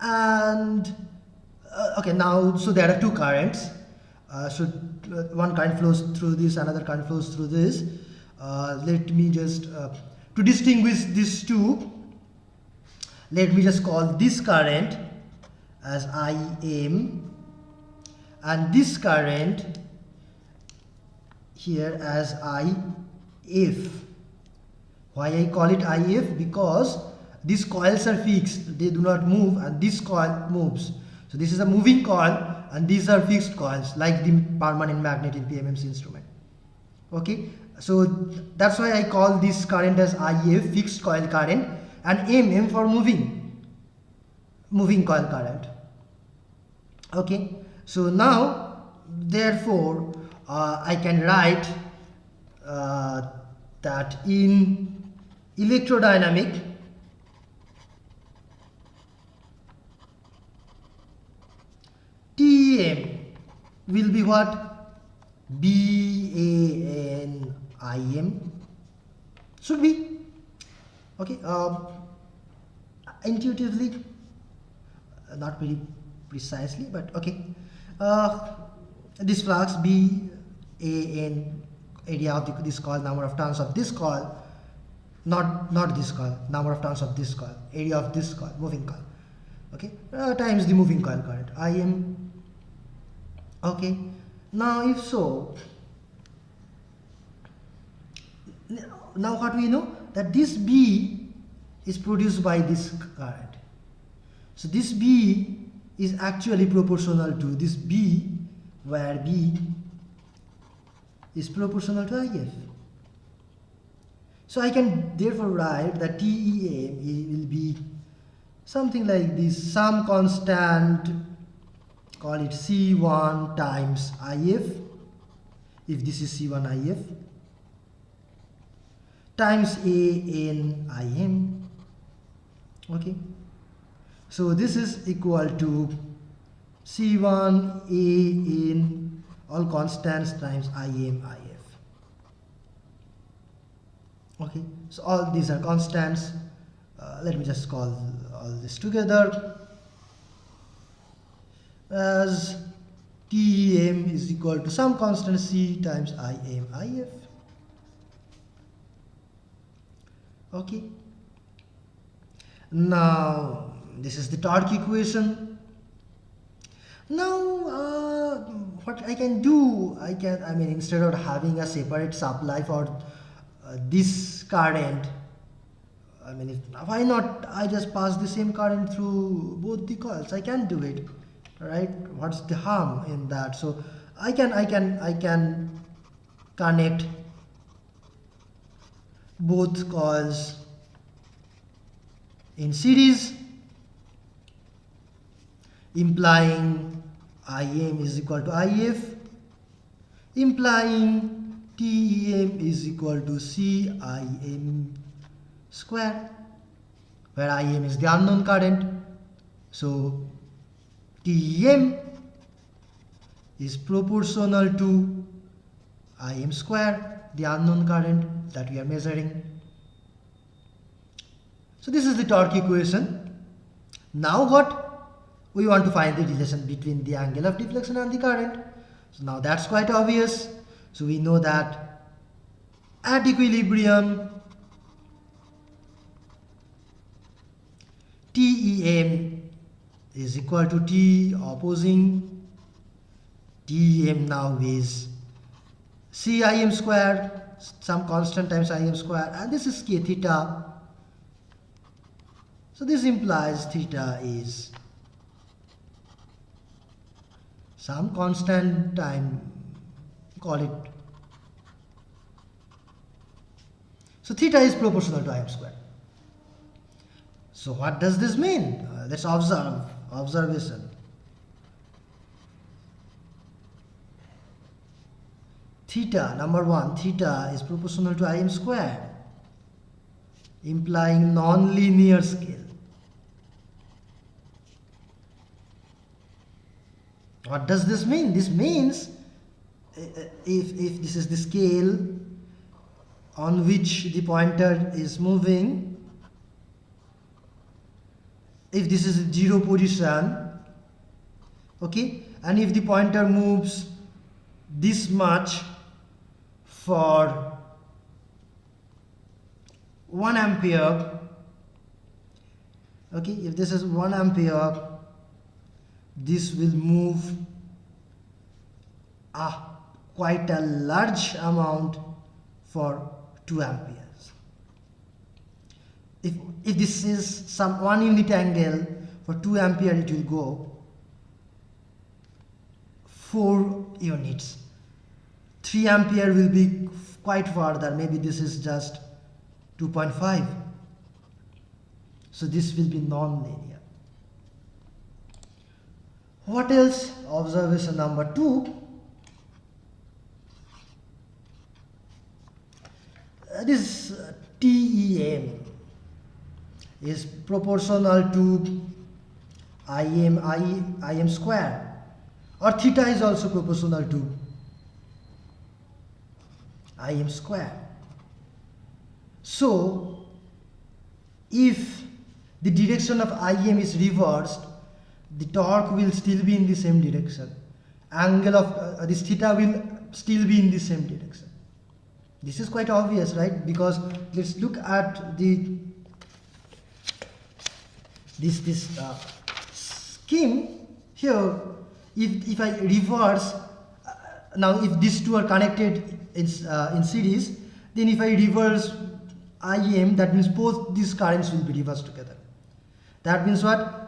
Speaker 1: and okay, now so there are two currents. One current flows through this, another current flows through this. Let me just to distinguish these two, let me just call this current as IM and this current here as IF. Why I call it IF? Because these coils are fixed, they do not move, and this coil moves. So this is a moving coil and these are fixed coils like the permanent magnet in PMMC instrument. Okay, so that's why I call this current as IF, fixed coil current, and M for moving coil current. Okay, so now therefore I can write that in electrodynamic TEM will be what? BANIM should be. Okay, intuitively, not very precisely, but okay. This flux BAN, area of this coil, number of turns of this coil, not this coil, number of turns of this coil, area of this coil, moving coil, okay, times the moving coil current, IM. Okay, now if so, now what we know, that this B is produced by this current. So this B is actually proportional to this B, where B is proportional to IF. So I can therefore write that TEM will be something like this, some constant, call it C1 times IF, if this is C1 IF, times ANIM. Okay, so this is equal to C1 AN, all constants, times IM IF. Okay, so all these are constants. Let me just call all this together as TEM is equal to some constant C times IM IF. Okay, now this is the torque equation. Now what I can do, I mean, instead of having a separate supply for this current, I mean, why not I just pass the same current through both the coils? I can do it, right? What's the harm in that? So I can connect both coils in series, implying IM is equal to IF, implying TEM is equal to CIM square, where IM is the unknown current. So TEM is proportional to IM square, the unknown current that we are measuring. So this is the torque equation. Now what? We want to find the relation between the angle of deflection and the current. So now that's quite obvious. So we know that at equilibrium, TEM is equal to T opposing. TEM now is CIM square, some constant times IM square, and this is K theta. So this implies theta is some constant time, call it. So theta is proportional to IM square. So what does this mean? Let's observe. Observation. Theta, number one, theta is proportional to IM square, implying non-linear scale. What does this mean? This means if this is the scale on which the pointer is moving, if this is a 0 position, okay, and if the pointer moves this much for 1 ampere, okay, if this is 1 ampere, this will move quite a large amount for 2 amperes. If this is some 1 unit angle, for 2 ampere it will go 4 units. 3 ampere will be quite further, maybe this is just 2.5. So this will be non-linear. What else? Observation number 2. This TEM is proportional to IM square, or theta is also proportional to Im square. So if the direction of Im is reversed, the torque will still be in the same direction. Angle of this theta will still be in the same direction. This is quite obvious, right? Because let's look at the this scheme here. If I reverse now, if these two are connected in series, then if I reverse Im, that means both these currents will be reversed together. That means what?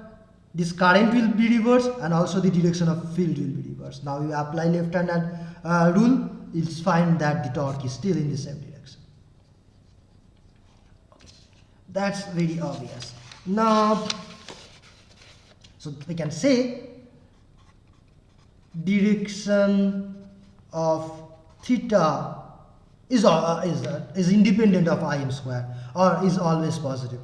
Speaker 1: This current will be reversed and also the direction of field will be reversed. Now you apply left-hand rule, you'll find that the torque is still in the same direction. Okay. That's very obvious. Now, so we can say direction of theta is independent of Im square, or is always positive.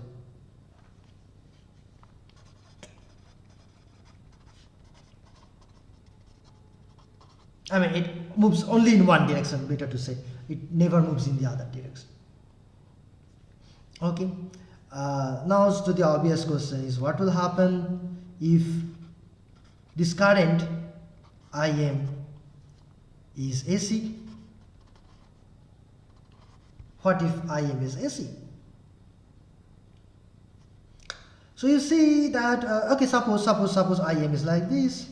Speaker 1: I mean, it moves only in one direction, better to say. It never moves in the other direction. Okay. Now to the obvious question is, what will happen if this current Im is AC? What if Im is AC? So you see that, okay, suppose Im is like this.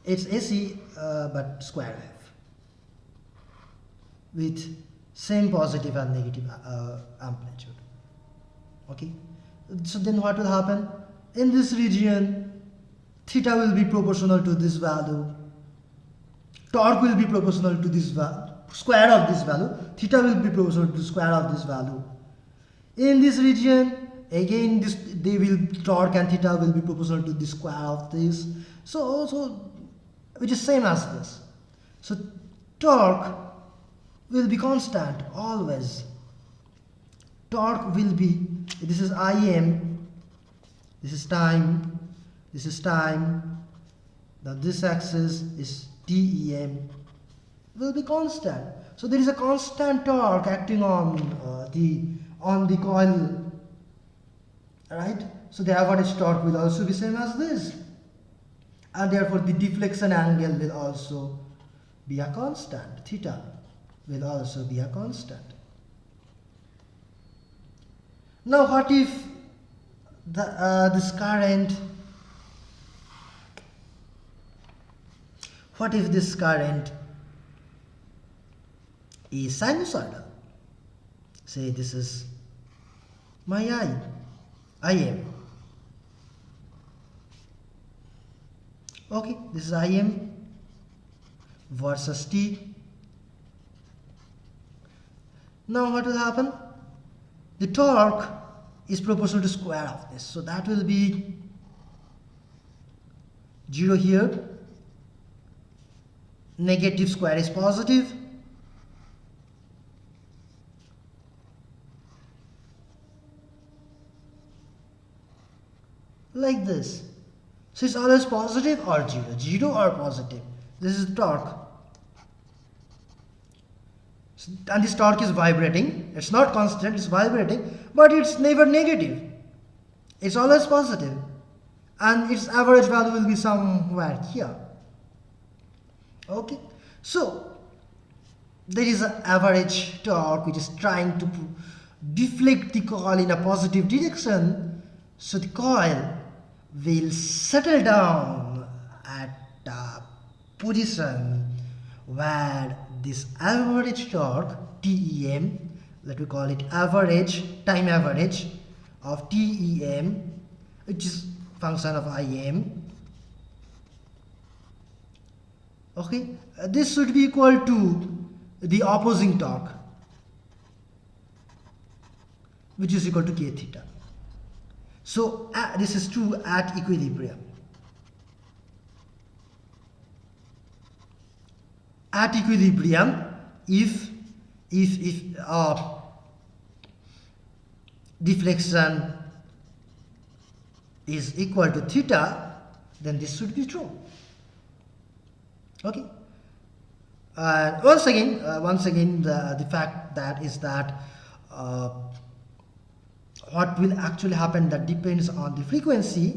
Speaker 1: It's AC but square wave with same positive and negative amplitude. Okay, so then what will happen? In this region, theta will be proportional to this value, torque will be proportional to this square of this value, theta will be proportional to the square of this value. In this region, again torque and theta will be proportional to the square of this. So which is same as this. So torque will be constant always. Torque will be, this is Im, this is time, now this axis is TEM, will be constant. So there is a constant torque acting on the coil, right? So the average torque will also be same as this, and therefore the deflection angle will also be a constant. Theta will also be a constant. Now what if this current, is sinusoidal? Say this is my Im. Okay, this is Im versus T. Now what will happen? The torque is proportional to square of this, so that will be 0 here, negative square is positive, like this. So it's always positive or 0 or positive. This is torque. And this torque is vibrating. It's not constant, it's vibrating, but it's never negative. It's always positive. And its average value will be somewhere here. Okay. So there is an average torque which is trying to deflect the coil in a positive direction. So the coil will settle down at a position where this average torque TEM, let me call it time average of TEM, which is function of Im. Okay, this should be equal to the opposing torque, which is equal to k theta. So this is true at equilibrium. At equilibrium, if deflection is equal to theta, then this should be true. Okay. Once again, the fact that is that what will actually happen, that depends on the frequency.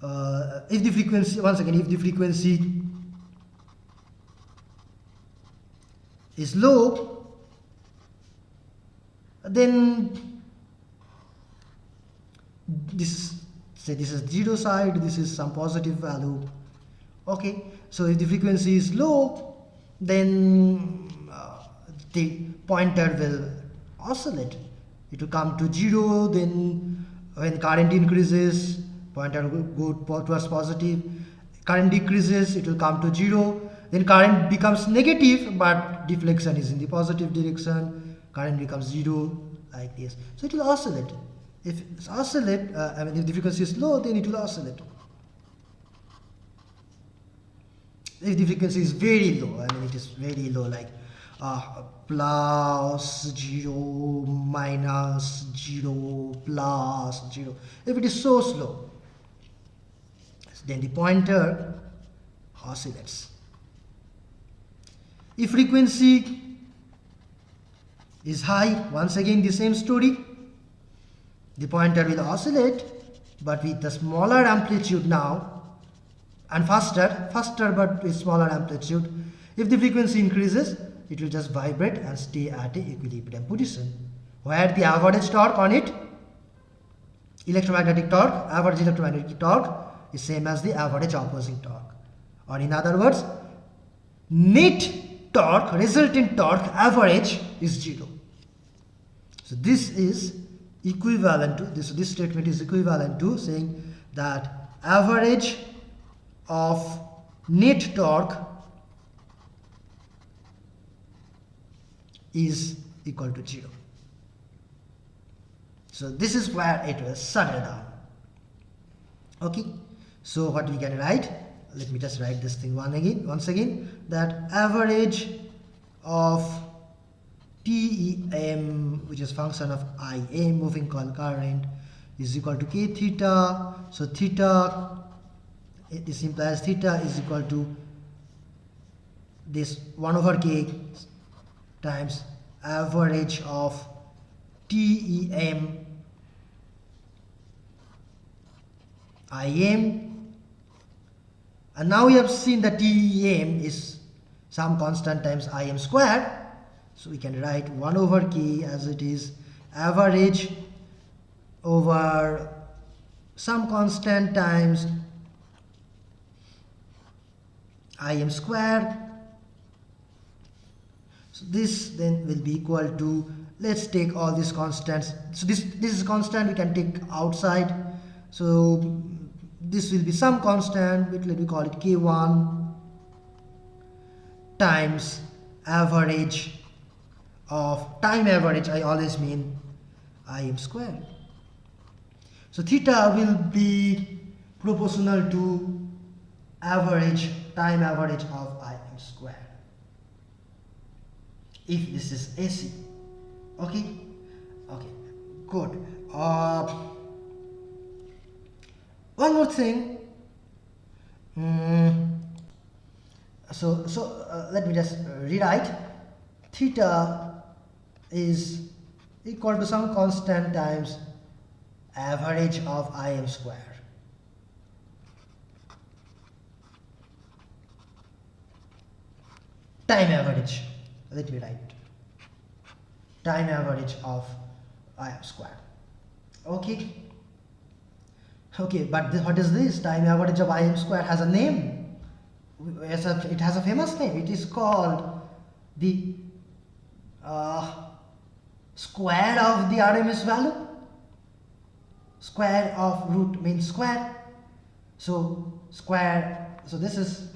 Speaker 1: If the frequency, once again, if the frequency is low, then this, say this is 0 side, this is some positive value. Okay, so if the frequency is low, then the pointer will oscillate. It will come to 0, then when current increases, pointer will go towards positive. Current decreases, it will come to 0. Then current becomes negative, but deflection is in the positive direction. Current becomes 0, like this. So it will oscillate. If it's oscillate, if the frequency is low, then it will oscillate. If the frequency is very low, it is very low, like plus 0, minus 0, plus 0. If it is so slow, then the pointer oscillates. If frequency is high, once again the same story. The pointer will oscillate, but with a smaller amplitude now, and faster but with smaller amplitude. If the frequency increases, it will just vibrate and stay at a equilibrium position, where the average torque on it, electromagnetic torque, average electromagnetic torque is same as the average opposing torque. Or in other words, net torque, resultant torque average is 0. So this is equivalent to this. This statement is equivalent to saying that average of net torque is equal to 0. So this is where it will settle down. Okay. So what we can write? Let me just write this thing once again, that average of TEM, which is function of Im, moving coil current, is equal to k theta. So theta, this implies theta is equal to this 1 over k times average of TEM Im. And now we have seen that TEM is some constant times Im squared. So we can write 1 over k as it is average over some constant times Im squared. So this then will be equal to, let's take all these constants. So this is constant, we can take outside. So this will be some constant, let me call it k1 times average of time average, I always mean Im squared. So theta will be proportional to average, time average of Im squared, if this is AC. Okay, good. One more thing. Let me just rewrite. Theta is equal to some constant times average of Im squared. Time average. Let me write time average of Im squared. Okay, but what is this? Time average of Im squared has a name. It has a famous name. It is called the square of the RMS value. Square of root means square. So square, so this is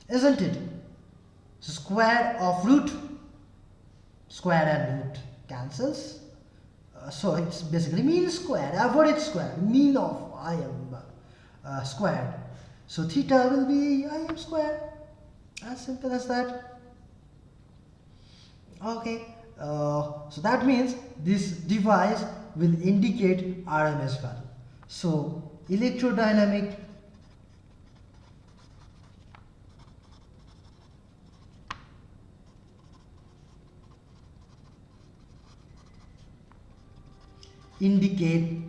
Speaker 1: isn't it? So square of root, square and root cancels. So it's basically mean square, average square, mean of Im squared. So theta will be Im squared. As simple as that. Okay. So that means this device will indicate RMS value. So electrodynamic indicate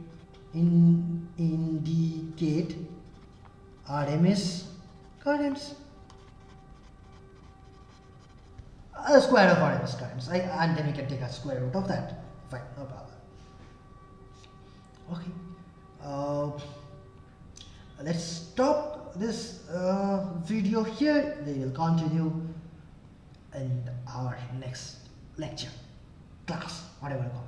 Speaker 1: indicate RMS currents. A square of RMS currents. And then we can take a square root of that. Fine, no problem. Okay. Uh, let's stop this video here. We will continue in our next lecture, class, whatever you call it.